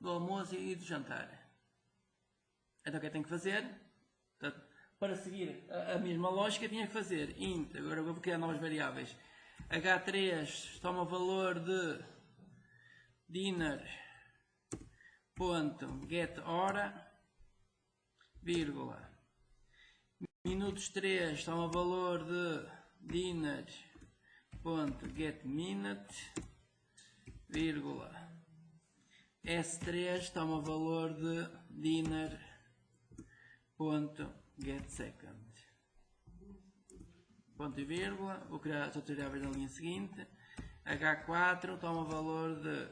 do almoço e do jantar. Então o que eu tenho que fazer? Portanto, para seguir a mesma lógica, tinha que fazer int, agora eu vou criar novas variáveis, h3 toma o valor de dinner.getHora, vírgula, minutos 3 toma o valor de dinner.getMinute, vírgula, S3 toma o valor de dinner.getSecond. Ponto e vírgula, vou criar as outras variáveis na linha seguinte. H4 toma o valor de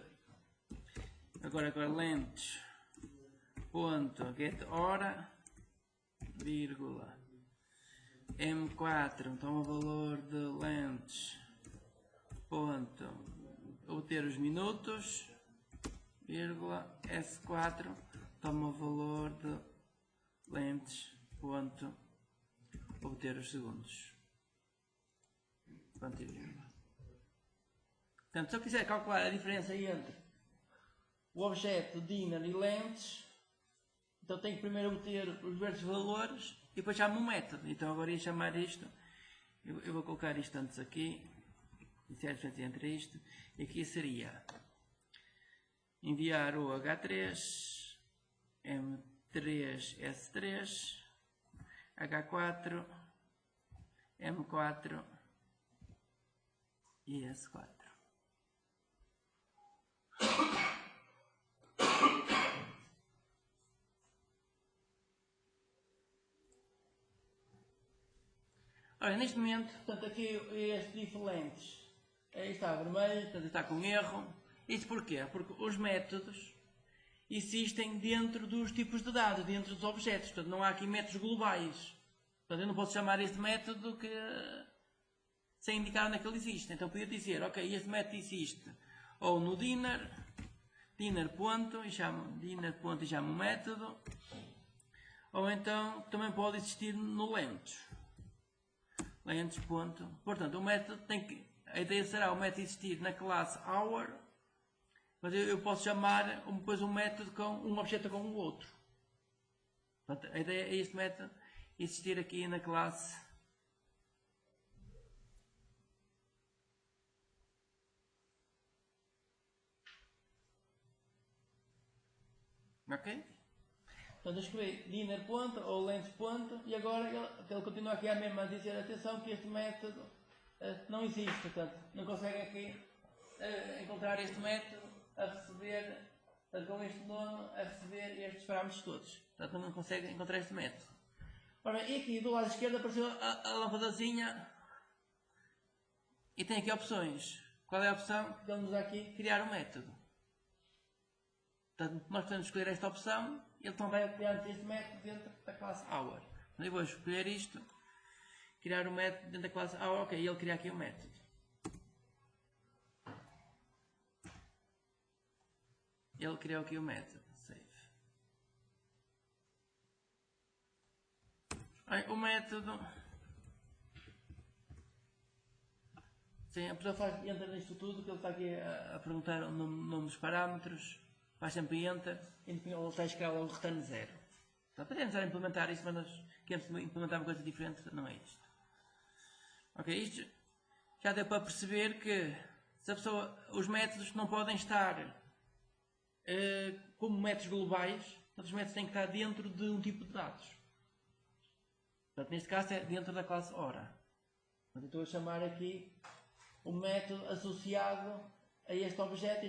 agora lentes.getHora, vírgula, M4 toma o valor de lentes ponto obter os minutos, vírgula, S4 toma o valor de lentes ponto obter os segundos. Ponto e vírgula. Portanto, se eu quiser calcular a diferença entre o objeto dinner e lentes, então tenho que primeiro obter os diversos valores e depois chamo um método. Então agora ia chamar isto, eu vou colocar isto antes aqui, iniciar a diferença entre isto, e aqui seria enviar o H3, M3, S3, H4, M4 e S4. Olha, neste momento, portanto, aqui este diferentes está vermelho, portanto está com erro. Isto porquê? Porque os métodos existem dentro dos tipos de dados, dentro dos objetos. Portanto, não há aqui métodos globais. Portanto, eu não posso chamar este método sem indicar onde é que ele existe. Então, podia dizer, ok, este método existe ou no dinner ponto, e chamo o método, ou então também pode existir no lentes. lentes, ponto. Portanto, o método tem que... A ideia será o método existir na classe hour, mas eu posso chamar depois um método com um objeto com o outro. Portanto, a ideia é este método existir aqui na classe ok? Portanto, eu escrevi dinner ponto ou lentes ponto e agora ele continua aqui a mesma a dizer atenção que este método não existe, portanto não consegue aqui encontrar este método a receber, portanto, com este nome a receber estes parâmetros todos, portanto não consegue encontrar este método. Ora bem, e aqui do lado esquerdo apareceu a lâmpadazinha e tem aqui opções. Qual é a opção? Damos aqui criar um método. Portanto, nós podemos escolher esta opção e ele então vai criar este método dentro da classe hour. Eu vou escolher isto, criar um método dentro da classe hour, ok, e ele cria aqui um método. Ele criou aqui o método, save. O método... Sim, a pessoa entra nisto tudo, que ele está aqui a perguntar o nome dos parâmetros, faz sempre enter, e ele está a escalar o return 0. Então, podemos já implementar isto, mas nós queremos implementar uma coisa diferente, não é isto. Ok, isto já deu para perceber que se a pessoa, os métodos não podem estar como métodos globais, os métodos têm que estar dentro de um tipo de dados. Portanto, neste caso é dentro da classe hora. Portanto, estou a chamar aqui o método associado a este objeto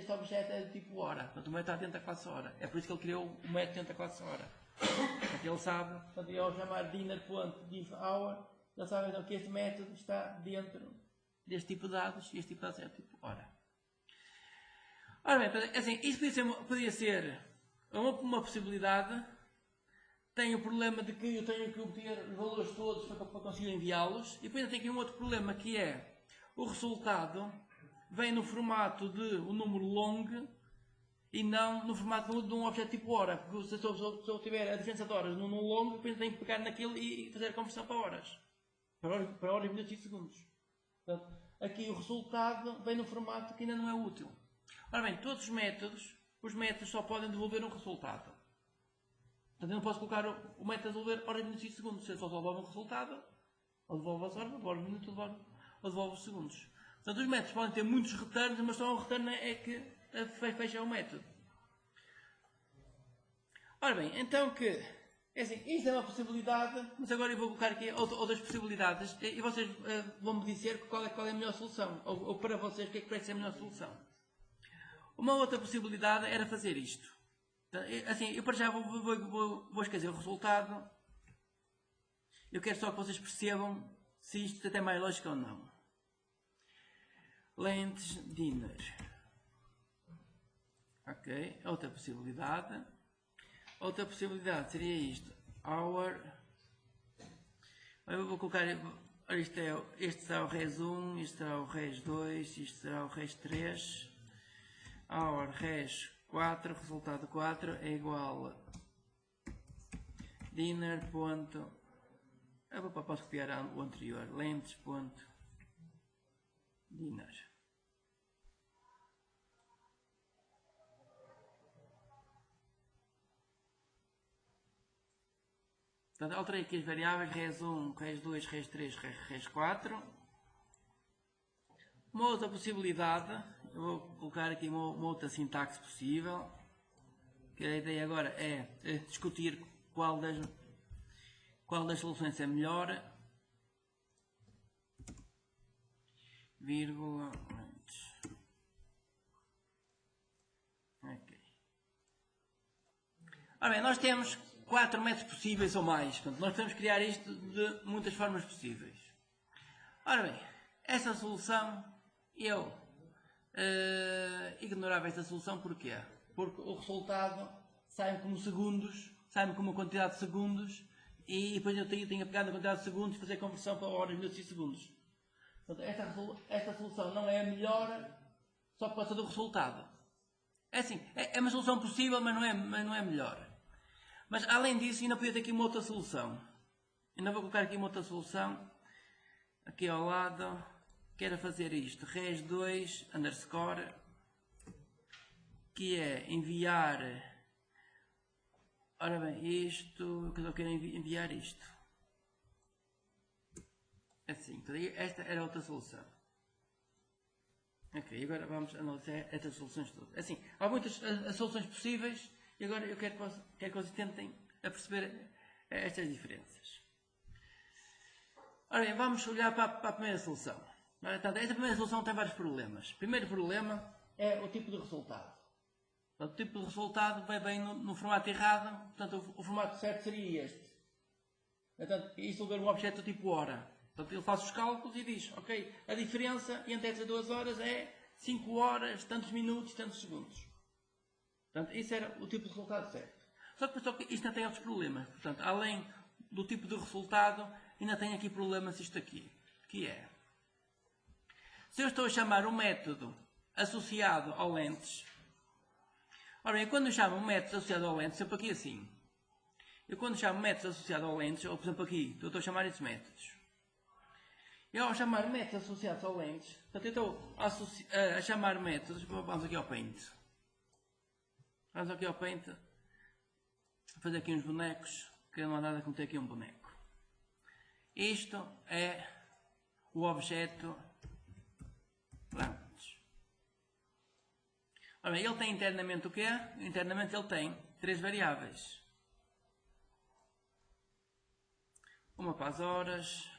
é do tipo hora. Portanto, o método está dentro da classe hora. É por isso que ele criou o método dentro da classe hora. Portanto, ele sabe, portanto, eu ao chamar dinner.giveHour, ele sabe então que este método está dentro deste tipo de dados e este tipo de dados é do tipo hora. Ora bem, assim, isto podia ser uma possibilidade. Tem o problema de que eu tenho que obter os valores todos para conseguir enviá-los. E depois tem aqui um outro problema que é o resultado vem no formato de um número long e não no formato de um objeto tipo hora. Porque se eu tiver a diferença de horas num long, depois tenho que pegar naquilo e fazer a conversão para horas. Para horas, minutos e segundos. Portanto, aqui o resultado vem no formato que ainda não é útil. Ora bem, todos os métodos só podem devolver um resultado. Portanto, eu não posso colocar o método a devolver horas, minutos e segundos. Se ele só devolve um resultado, ou devolve as horas, ou devolve os minutos, ou devolve os segundos. Portanto, os métodos podem ter muitos returns, mas só um return é que fecha o método. Ora bem, então que... É assim, isto é uma possibilidade, mas agora eu vou colocar aqui outras possibilidades e vocês vão-me dizer qual é a melhor solução. Ou para vocês, o que é que parece ser a melhor solução. Uma outra possibilidade era fazer isto. Assim, eu para já vou esquecer o resultado. Eu quero só que vocês percebam se isto tem mais lógica ou não. Lentes dinner. Ok, outra possibilidade. Outra possibilidade seria isto. Hour. Eu vou colocar. Este será o res 1, este será o res 2, isto será o res 3. Hour res 4, resultado 4 é igual a dinner. Eu posso copiar o anterior. Lentes. Dinner. Portanto, alterei aqui as variáveis res 1, res 2, res 3, res 4. Uma outra possibilidade, eu vou colocar aqui uma outra sintaxe possível, que a ideia agora é discutir qual das soluções é melhor. Vírgula. Ok. Ora bem, nós temos 4 métodos possíveis ou mais. Portanto, nós podemos criar isto de muitas formas possíveis. Ora bem, esta solução, eu ignorava esta solução porquê? Porque o resultado sai-me como segundos, sai-me como uma quantidade de segundos e depois eu tenho que pegar na quantidade de segundos e fazer a conversão para horas, minutos e segundos. Portanto, esta solução não é a melhor só por causa do resultado. É assim, é uma solução possível, mas não é melhor. Mas além disso, ainda podia ter aqui uma outra solução. Ainda vou colocar aqui uma outra solução. aqui ao lado, quero fazer isto, res2 underscore, que é enviar, ora bem, isto, que eu quero enviar isto. Assim, esta era outra solução. Ok, agora vamos analisar estas soluções todas. Assim, há muitas soluções possíveis e agora eu quero que vocês tentem a perceber estas diferenças. Ora bem, vamos olhar para a primeira solução. Portanto, esta primeira solução tem vários problemas. O primeiro problema é o tipo de resultado. Portanto, o tipo de resultado vai bem no formato errado. Portanto, o formato certo seria este. Portanto, isto vai ver um objeto tipo hora. Portanto, ele faz os cálculos e diz, ok, a diferença entre estas duas horas é 5 horas, tantos minutos, tantos segundos. Portanto, isso era o tipo de resultado certo. Só que isto ainda tem outros problemas. Portanto, além do tipo de resultado, ainda tem aqui problemas isto aqui. Que é, se eu estou a chamar um método associado ao lentes, ora bem, quando eu chamo um método associado ao lentes, sempre aqui assim. Eu quando chamo métodos associados ao lentes, ou por exemplo aqui, eu estou a chamar esses métodos. Eu ao chamar métodos associados ao lentes, portanto eu estou a chamar métodos, vamos aqui ao Paint. Vamos aqui ao Paint, fazer aqui uns bonecos, que não há nada como ter aqui um boneco. Isto é o objeto lentes. Ora bem, ele tem internamente o quê? Internamente ele tem 3 variáveis. Uma para as horas,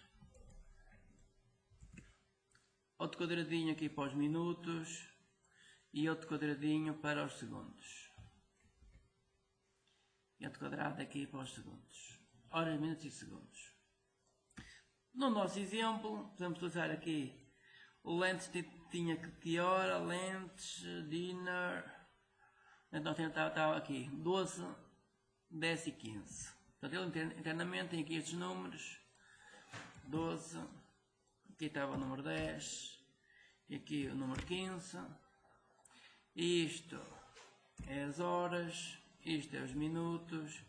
outro quadradinho aqui para os minutos e outro quadradinho para os segundos. E outro quadrado aqui para os segundos. Horas, minutos e segundos. No nosso exemplo, podemos usar aqui o lentes tinha que hora, lentes, dinner. Então estava aqui 12, 10 e 15. Portanto, ele internamente tem aqui estes números. 12, aqui estava o número 10, e aqui o número 15. Isto é as horas, isto é os minutos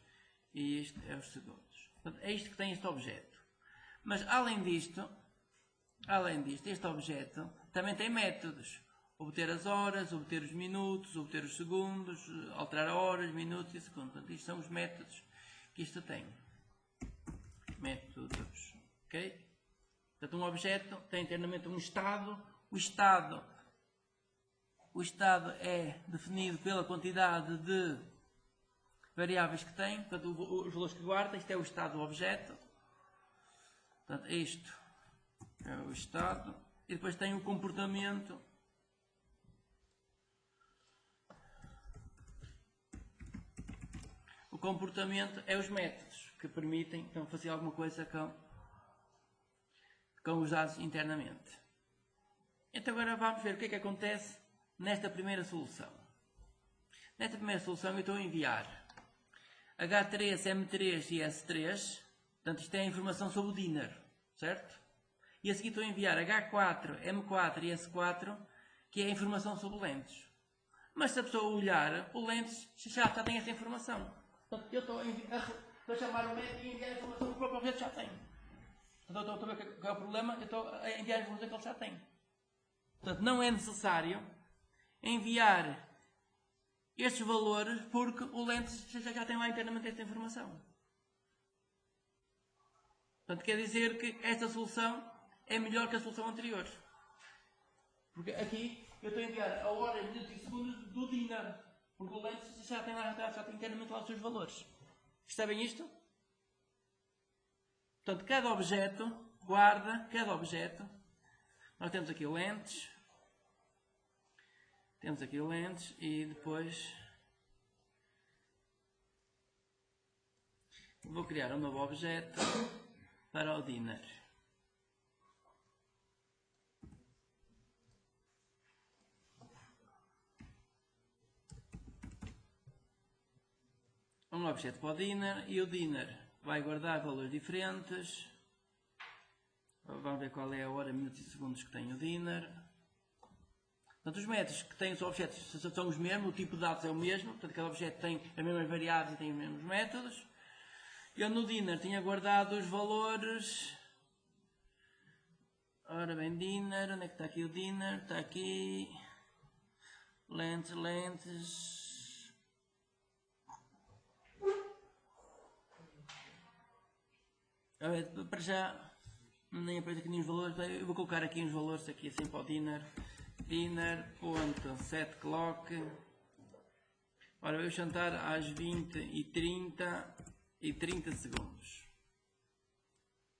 e isto é os segundos. Portanto, é isto que tem este objeto. Mas além disto, este objeto também tem métodos. Obter as horas, obter os minutos, obter os segundos, alterar horas, minutos e segundos. Portanto, isto são os métodos que isto tem. Métodos. Ok? Portanto, um objeto tem internamente um estado. O estado é definido pela quantidade de variáveis que tem. Portanto, os valores que guarda. Isto é o estado do objeto. Portanto, isto é o estado. E depois tem o comportamento. O comportamento é os métodos que permitem então, fazer alguma coisa com os dados internamente. Então agora vamos ver o que é que acontece nesta primeira solução. Nesta primeira solução eu estou a enviar H3, M3 e S3. Portanto, isto é a informação sobre o dinner, certo? E a seguir estou a enviar H4, M4 e S4, que é a informação sobre lentes. Mas se a pessoa olhar, o lentes já tem essa informação. Portanto, eu estou a chamar o método e enviar a informação que o próprio objeto já tem. Portanto, eu estou a ver qual é o problema, eu estou a enviar a informação que ele já tem. Portanto, não é necessário enviar estes valores porque o lentes já tem lá internamente esta informação. Portanto, quer dizer que esta solução é melhor que a solução anterior. Porque aqui eu estou a enviar a hora, minutos e segundos do dinner. Porque o lentes já tem internamente lá os seus valores. Percebem isto? Portanto, cada objeto guarda, cada objeto. Nós temos aqui lentes. Temos aqui lentes e depois vou criar um novo objeto para o dinner. Um objeto para o dinner e o dinner vai guardar valores diferentes. Vamos ver qual é a hora, minutos e segundos que tem o dinner. Portanto, os métodos que têm os objetos são os mesmos, o tipo de dados é o mesmo. Portanto, cada objeto tem as mesmas variáveis e tem os mesmos métodos. Eu no dinner tinha guardado os valores Ora bem, dinner, onde é que está aqui o dinner? Está aqui. Lentes. Para já, nem aparece aqui nenhum valores. Eu vou colocar aqui uns valores aqui assim para o dinner. Dinner.set clock. Ora, eu jantar às 20h30 e 30 segundos.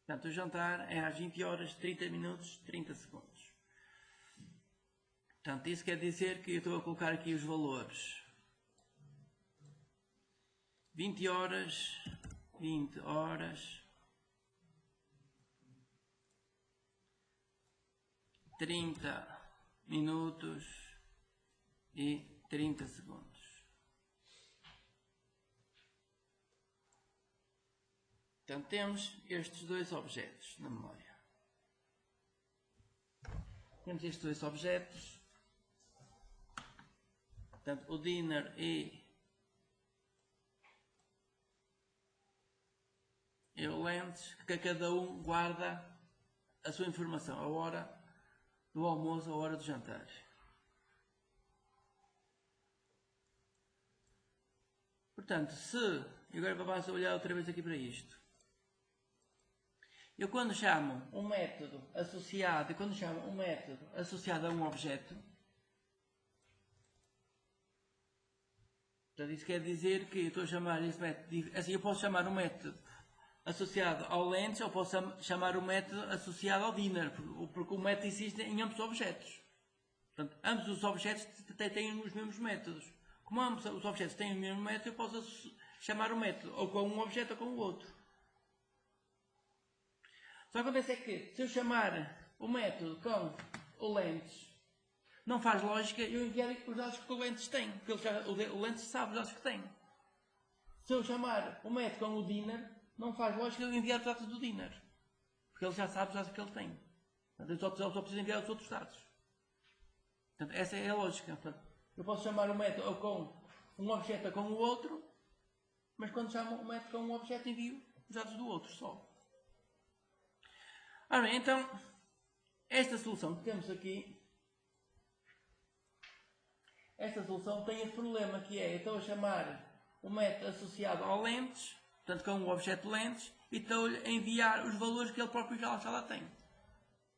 Portanto, o jantar é às 20 horas, 30 minutos, 30 segundos. Portanto, isso quer dizer que eu estou a colocar aqui os valores. 20 horas, 30 minutos e 30 segundos. Portanto, temos estes dois objetos na memória. Temos estes dois objetos. Portanto, o dinner e o lentes, que cada um guarda a sua informação, a hora do almoço, a hora do jantar. Portanto, agora vamos olhar outra vez aqui para isto. Eu quando chamo um método associado a um objeto, portanto, isso quer dizer que eu estou a chamar esse método, assim eu posso chamar um método associado ao lentes ou posso chamar o método associado ao dinner, porque o método existe em ambos os objetos. Portanto, ambos os objetos têm os mesmos métodos. Como ambos os objetos têm o mesmo método, eu posso chamar o método ou com um objeto ou com o outro. Só que acontece é que, se eu chamar o método com o lentes, não faz lógica eu enviar os dados que o lentes tem, porque o lentes sabe os dados que tem. Se eu chamar o método com o dinner, não faz lógica eu enviar os dados do dinner, porque ele já sabe os dados que ele tem. Portanto, eu só preciso enviar os outros dados. Portanto, essa é a lógica. Portanto, eu posso chamar o método ou com um objeto ou com o outro, mas quando chamo o método com um objeto, envio os dados do outro só. Ora bem, então, esta solução que temos aqui, esta solução tem esse problema que é, eu estou a chamar o método associado ao lentes, portanto com o objeto lentes, e estou a enviar os valores que ele próprio já lá tem.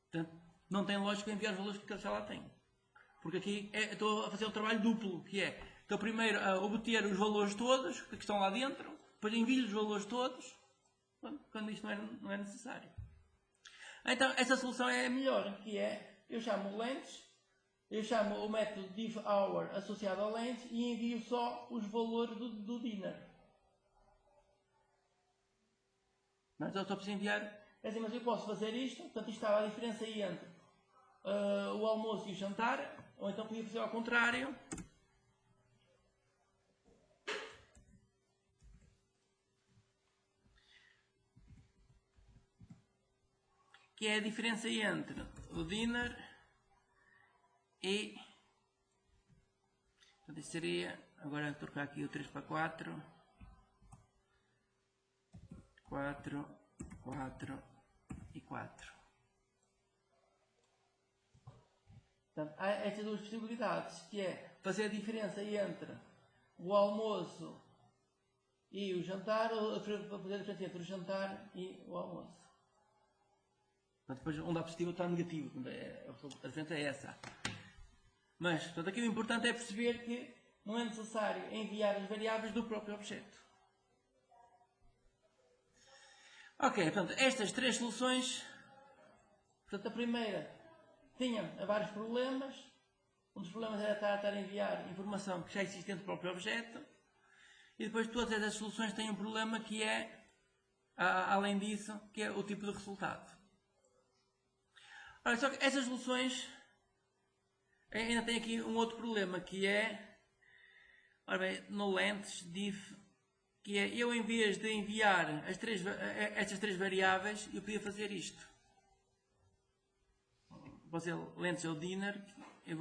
Portanto, não tem lógica enviar os valores que ele já lá tem. Porque aqui estou a fazer um trabalho duplo, que é, estou primeiro a obter os valores todos que estão lá dentro, depois envio os valores todos, quando isto não é necessário. Então, essa solução é a melhor, que é, eu chamo lentes, eu chamo o método div_hour associado ao lentes e envio só os valores do dinner. Mas eu só preciso enviar, assim, mas eu posso fazer isto, portanto isto estava a diferença aí entre o almoço e o jantar, ou então podia fazer ao contrário. Que é a diferença entre o dinner e... Portanto, isto seria... Agora trocar aqui o 3 para 4. 4 e 4. Portanto, há estas duas possibilidades, que é fazer a diferença entre o almoço e o jantar, ou fazer a diferença entre o jantar e o almoço. Depois, onde há positivo está negativo. A diferença é essa. Mas, portanto, aqui o importante é perceber que não é necessário enviar as variáveis do próprio objeto. Ok, portanto, estas três soluções. Portanto, a primeira tinha vários problemas. Um dos problemas era estar a enviar informação que já existe dentro do próprio objeto. E depois todas essas soluções têm um problema que é, além disso, que é o tipo de resultado. Ora, só que essas soluções ainda têm aqui um outro problema, que é, ora bem, no lentes div, que é, eu em vez de enviar estas três variáveis, eu podia fazer isto. Vou fazer lentes é o dinner, eu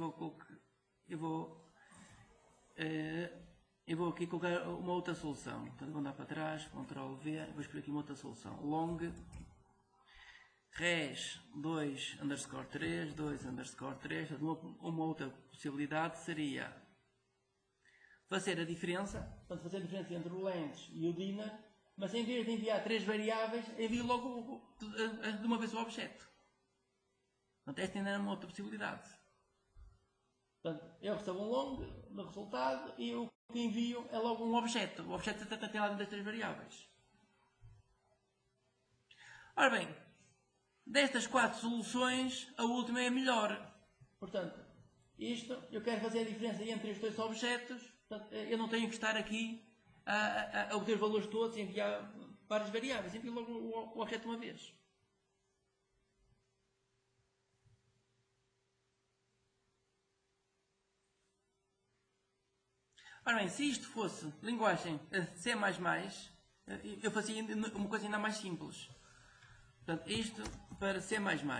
vou aqui colocar uma outra solução. Então vou andar para trás, Ctrl V, vou escolher aqui uma outra solução. Long res 2 underscore 3, 2 underscore 3. Uma outra possibilidade seria fazer a diferença, portanto fazer a diferença entre o lens e o dinner, mas em vez de enviar 3 variáveis, envio logo de uma vez o objeto. Portanto, esta ainda é uma outra possibilidade. Portanto, eu recebo um long no resultado e o que envio é logo um objeto. O objeto tem lá dentro das 3 variáveis. Ora bem, destas 4 soluções, a última é a melhor. Portanto, isto, eu quero fazer a diferença entre os 2 objetos. Portanto, eu não tenho que estar aqui a obter os valores todos e enviar várias variáveis. Envio logo o objeto uma vez. Ora bem, se isto fosse linguagem C++, eu fazia uma coisa ainda mais simples. Portanto, isto para C++. Portanto,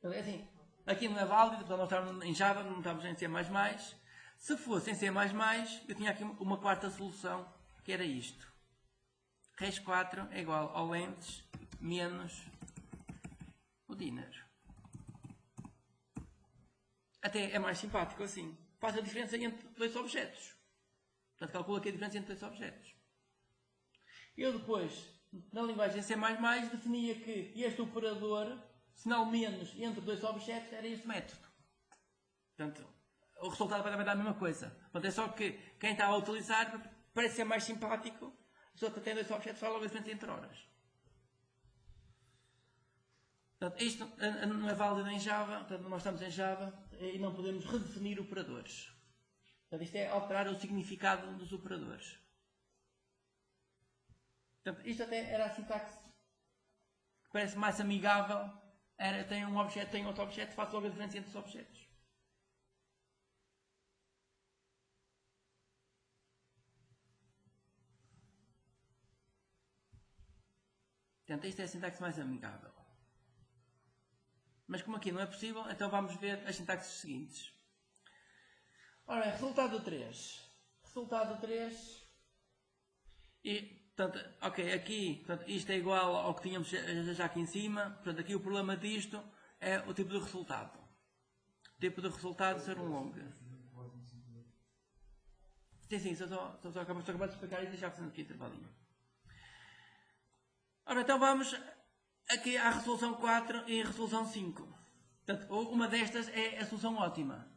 é assim, aqui não é válido, portanto nós estamos em Java, não estamos em C++. Se fosse em C++, eu tinha aqui uma quarta solução, que era isto. res4 é igual ao lentes menos o dinner. Até é mais simpático assim. Faz a diferença entre 2 objetos. Portanto, calcula aqui a diferença entre 2 objetos. Eu depois, na linguagem C++, definia que este operador, sinal menos entre 2 objetos, era este método. Portanto, o resultado vai dar a mesma coisa. Portanto, é só que quem está a utilizar parece ser mais simpático. Só que tem 2 objetos, faz logo a diferença entre horas. Portanto, isto não é válido em Java. Portanto, nós estamos em Java e não podemos redefinir operadores. Portanto, isto é alterar o significado dos operadores. Portanto, isto até era a sintaxe que parece mais amigável. Tem um objeto, tem outro objeto, faz logo a diferença entre os objetos. Portanto, isto é a sintaxe mais amigável. Mas como aqui não é possível, então vamos ver as sintaxes seguintes. Ora bem, resultado 3. Resultado 3. E, portanto, ok, aqui, portanto, isto é igual ao que tínhamos já aqui em cima. Portanto, aqui o problema disto é o tipo de resultado. O tipo de resultado ser um long. Sim, só acabamos de explicar isso e já fazendo aqui intervalinho. Ora, então vamos aqui à resolução 4 e resolução 5. Portanto, uma destas é a solução ótima.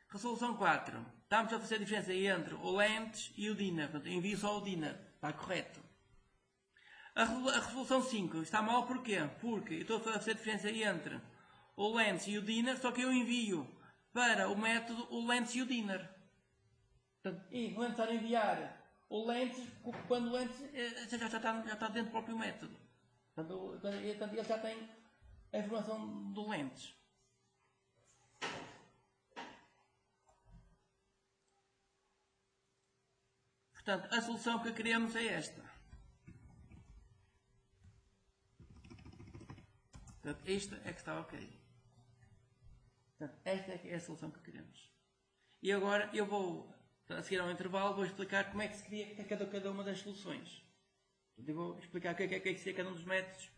Resolução 4. Estamos a fazer a diferença entre o lentes e o dinner. Portanto, envio só o dinner. Está correto. A resolução 5 está mal porquê? Porque eu estou a fazer a diferença entre o lentes e o dinner, só que eu envio para o método o lentes e o dinner. Portanto, e não é necessário enviar o lentes quando o lentes já está dentro do próprio método. Portanto, ele já tem a informação do lentes. Portanto, a solução que queremos é esta. Portanto, esta é que está ok. Portanto, esta é a solução que queremos. E agora eu vou, a seguir ao intervalo, vou explicar como é que se cria cada uma das soluções. Eu vou explicar o que é que seria cada um dos métodos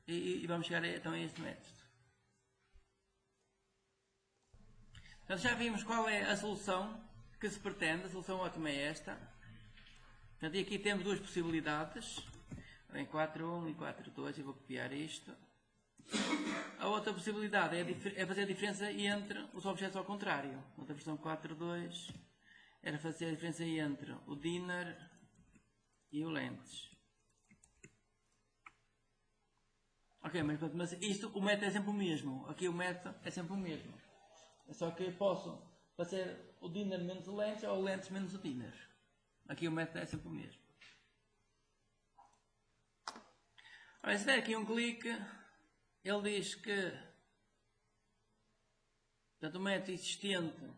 e vamos chegar então a este método. Portanto, já vimos qual é a solução que se pretende. A solução ótima é esta. Portanto, e aqui temos 2 possibilidades. Em 4.1 e 4.2 eu vou copiar isto. A outra possibilidade é fazer a diferença entre os objetos ao contrário. Outra versão 4.2 era fazer a diferença entre o dinner e o lentes. Ok, mas isto, o método é sempre o mesmo. Aqui o método é sempre o mesmo. Só que eu posso fazer o dinner menos o lentes ou o lentes menos o dinner. Aqui o método é sempre o mesmo. Ora, se der aqui um clique, ele diz que portanto, o método existente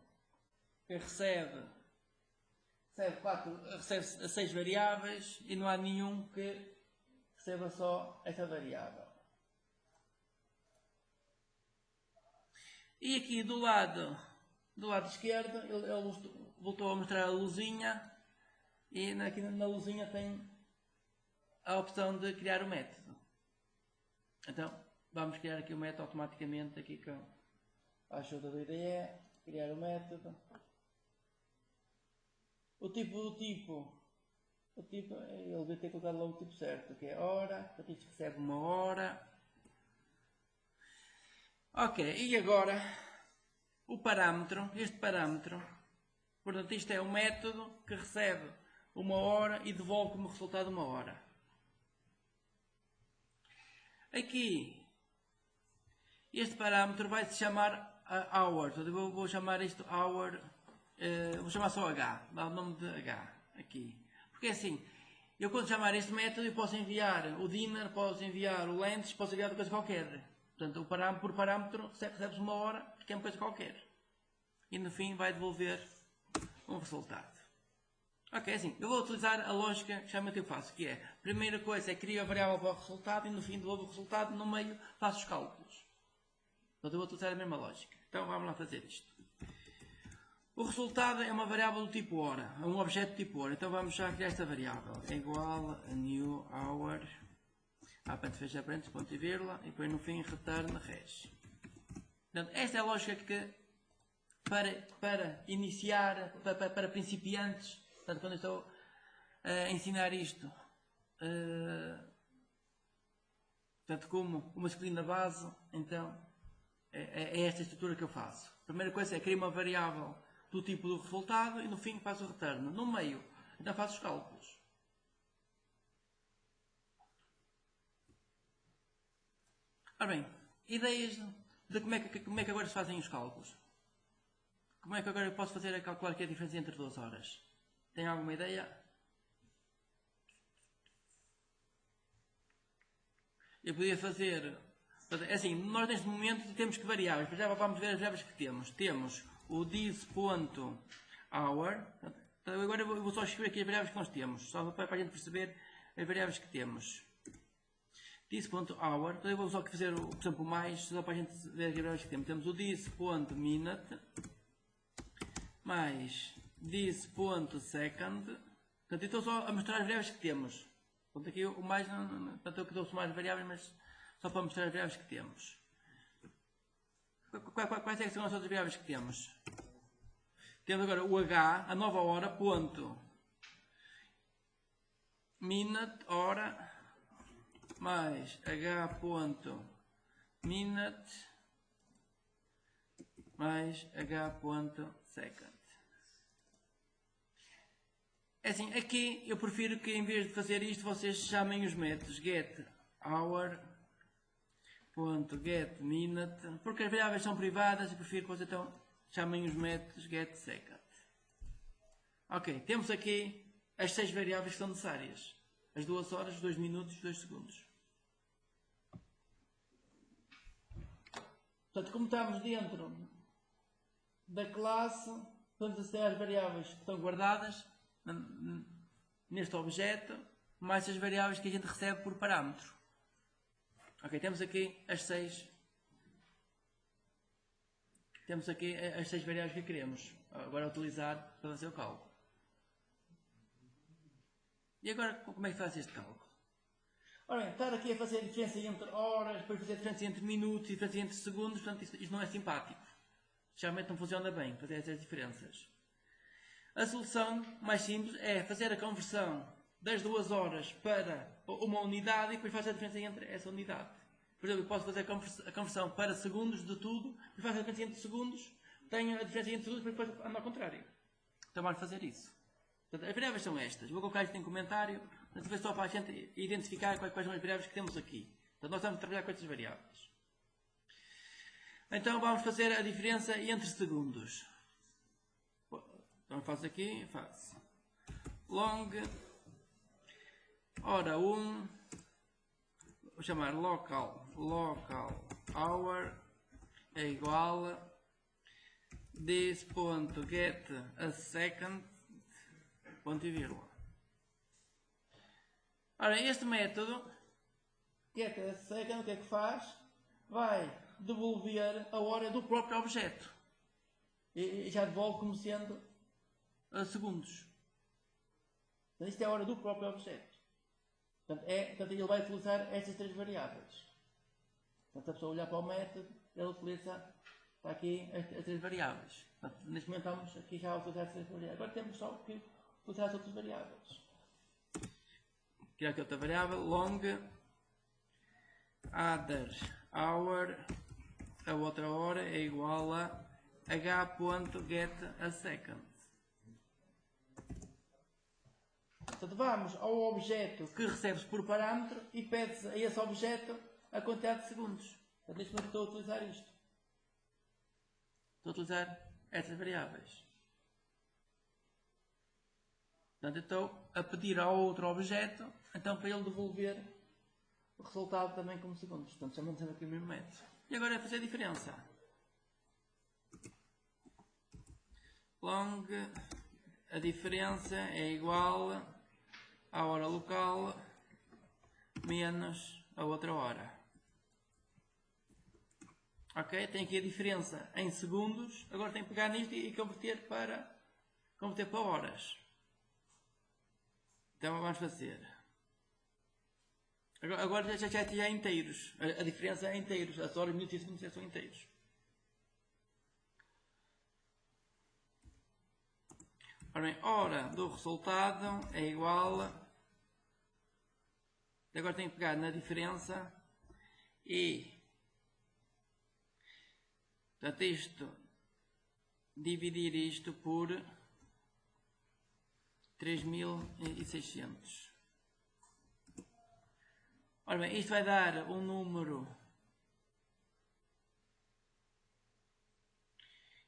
que recebe 6 variáveis e não há nenhum que receba só esta variável. E aqui do lado esquerdo ele voltou a mostrar a luzinha e aqui na luzinha tem a opção de criar o método. Então, vamos criar aqui o método automaticamente aqui com a ajuda do IDE, criar o método. O tipo, ele deve ter colocado logo o tipo certo, que é hora, portanto isto recebe uma hora. Ok, e agora o parâmetro, este parâmetro, portanto isto é um método que recebe uma hora e devolve como resultado uma hora. Aqui, este parâmetro vai se chamar hour, eu vou chamar isto hour, vou chamar só H, dá o nome de H aqui. Porque assim, eu quando chamar este método eu posso enviar o dinner, posso enviar o length, posso enviar outra coisa qualquer. Portanto, por parâmetro recebes uma hora, porque é uma coisa qualquer. E no fim vai devolver um resultado. Ok, assim, eu vou utilizar a lógica que geralmente eu faço, que é, a primeira coisa é crio a variável para o resultado e no fim devolvo o resultado, no meio faço os cálculos. Portanto, eu vou utilizar a mesma lógica. Então vamos lá fazer isto. O resultado é uma variável do tipo hora, é um objeto do tipo hora. Então vamos já criar esta variável. É igual a new hour, fecha parênteses, ponto e vírgula, e depois no fim return res. Portanto, esta é a lógica que para iniciar, para principiantes, portanto, quando eu estou a ensinar isto, portanto, como uma disciplina base, então é esta estrutura que eu faço. A primeira coisa é criar uma variável do tipo do resultado e no fim faço o return. No meio, então faço os cálculos. Ora bem, ideias de como é que agora se fazem os cálculos? Como é que agora eu posso fazer a calcular que é a diferença entre 2 horas? Tem alguma ideia? Eu podia fazer... Assim, nós neste momento temos que variáveis. Já vamos ver as variáveis que temos. Temos o this.hour. Agora eu vou só escrever aqui as variáveis que nós temos. Só para a gente perceber as variáveis que temos. This.hour. Eu vou só fazer, por exemplo, o mais, só para a gente ver as variáveis que temos. Temos o this.minute mais this.second. Portanto, eu estou só a mostrar as variáveis que temos. Portanto, aqui o mais, portanto, eu estou a somar as variáveis, mas só para mostrar as variáveis que temos. Quais é que são as outras variáveis que temos? Temos agora o H, a nova hora, ponto. Minute, hora, mais H ponto minute, mais H ponto second. É assim, aqui eu prefiro que em vez de fazer isto, vocês chamem os métodos get hour, ponto get minute, porque as variáveis são privadas e prefiro que vocês então chamem os métodos get second. Ok, temos aqui as 6 variáveis que são necessárias. As 2 horas, os 2 minutos e os 2 segundos. Portanto, como estamos dentro da classe, vamos aceder às variáveis que estão guardadas neste objeto, mais as variáveis que a gente recebe por parâmetro. Ok, temos aqui as 6. Temos aqui as 6 variáveis que queremos agora utilizar para fazer o cálculo. E agora como é que faz este cálculo? Ora bem, estar aqui a fazer a diferença entre horas, depois fazer a diferença entre minutos e a diferença entre segundos, portanto isto não é simpático. Geralmente não funciona bem fazer essas diferenças. A solução mais simples é fazer a conversão das 2 horas para uma unidade e depois fazer a diferença entre essa unidade. Por exemplo, eu posso fazer a conversão para segundos de tudo, depois faço a diferença entre segundos, tenho a diferença entre segundos, depois ando ao contrário. Então vamos fazer isso. Portanto, as variáveis são estas. Vou colocar isto em comentário, só para a gente identificar quais são as variáveis que temos aqui. Portanto, nós vamos trabalhar com estas variáveis. Então vamos fazer a diferença entre segundos. Então faço aqui, faço long, hora 1, vou chamar local hour é igual a this.get a second, ponto e vírgula. Ora, este método get a second, o que é que faz? Vai devolver a hora do próprio objeto. E já devolve como sendo segundos. Então, isto é a hora do próprio objeto. Portanto, ele vai utilizar estas 3 variáveis. Portanto, a pessoa olhar para o método, ele utiliza, está aqui as 3 variáveis. Portanto, neste momento estamos aqui já a utilizar as 3 variáveis. Agora temos só que utilizar as outras variáveis. Criar aqui outra variável, long, other hour, a outra hora é igual a h.getAsecond. Portanto, vamos ao objeto que recebes por parâmetro e pedes a esse objeto a quantidade de segundos. Portanto, neste momento estou a utilizar isto. Estou a utilizar estas variáveis. Portanto, estou a pedir ao outro objeto, então, para ele devolver o resultado também como segundos. Portanto, já mantendo aqui o mesmo método. E agora é fazer a diferença. Long, a diferença é igual à hora local menos a outra hora. Ok? Tem aqui a diferença em segundos. Agora tenho que pegar nisto e converter para horas. Então vamos fazer. Agora já é inteiros. A diferença é inteiros. As horas, minutos e segundos já são inteiros. Ora bem, hora do resultado é igual. Agora tenho que pegar na diferença e, portanto, dividir isto por 3600. Ora bem, isto vai dar um número.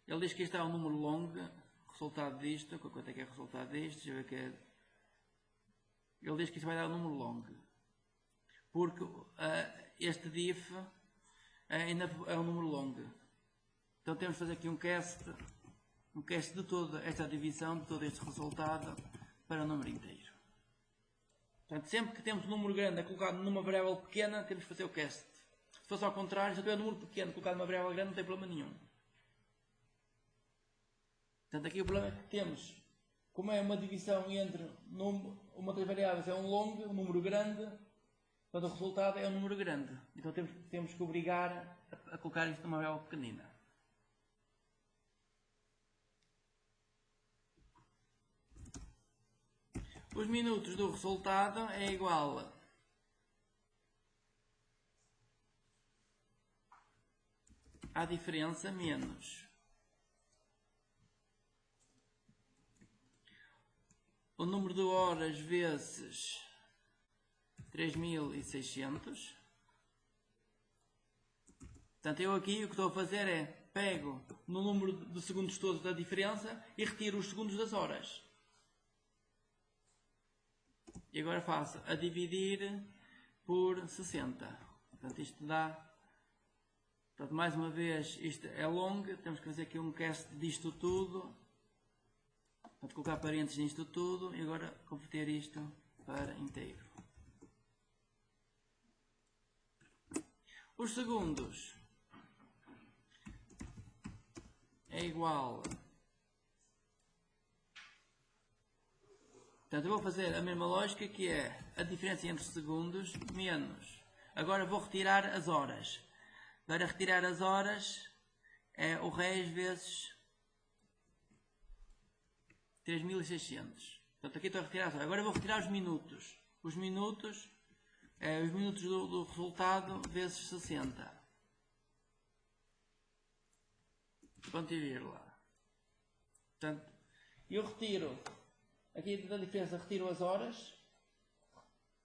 Ele diz que isto é um número longo. Resultado disto, quanto é que é o resultado disto? Deixa eu ver que é. Ele diz que isto vai dar um número longo. Porque este diff ainda é um número longo. Então temos de fazer aqui um cast de toda esta divisão, de todo este resultado, para um número inteiro. Portanto, sempre que temos um número grande a colocar numa variável pequena, temos de fazer o cast. Se fosse ao contrário, se eu tiver um número pequeno colocado numa variável grande, não tem problema nenhum. Portanto, aqui o problema é que temos, como é uma divisão entre uma das variáveis é um long, um número grande, portanto o resultado é um número grande. Então temos que obrigar a colocar isto numa variável pequenina. Os minutos do resultado é igual à diferença menos o número de horas vezes 3600. Portanto, eu aqui o que estou a fazer é pego no número de segundos todos da diferença e retiro os segundos das horas. E agora faço a dividir por 60. Portanto, isto dá. Portanto, mais uma vez, isto é long. Temos que fazer aqui um cast disto tudo. Portanto, colocar parênteses nisto tudo e agora converter isto para inteiro. Os segundos é igual. Portanto, eu vou fazer a mesma lógica, que é a diferença entre segundos menos. Agora vou retirar as horas. Para retirar as horas é o res vezes 3600. Portanto, aqui estou a retirar as horas. Agora vou retirar os minutos. Os minutos do resultado vezes 60. Ponto e vírgula. Portanto, eu retiro, aqui da diferença, retiro as horas,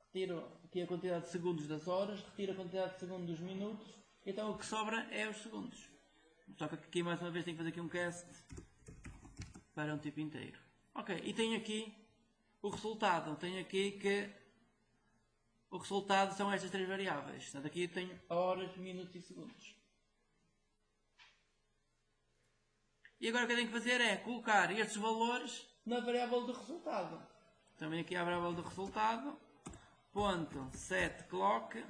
retiro aqui a quantidade de segundos das horas, retiro a quantidade de segundos dos minutos, então o que sobra é os segundos. Só que aqui mais uma vez tenho que fazer aqui um cast para um tipo inteiro. Ok, e tenho aqui o resultado. Tenho aqui que o resultado são estas 3 variáveis. Portanto, aqui tenho horas, minutos e segundos. E agora o que eu tenho que fazer é colocar estes valores na variável de resultado. Também aqui a variável de resultado. Ponto setClock.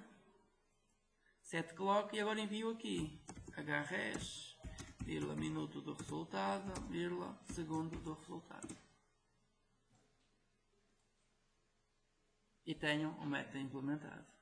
E agora envio aqui hres, vírgula, minuto do resultado, vírgula, segundo do resultado. E tenho o método implementado.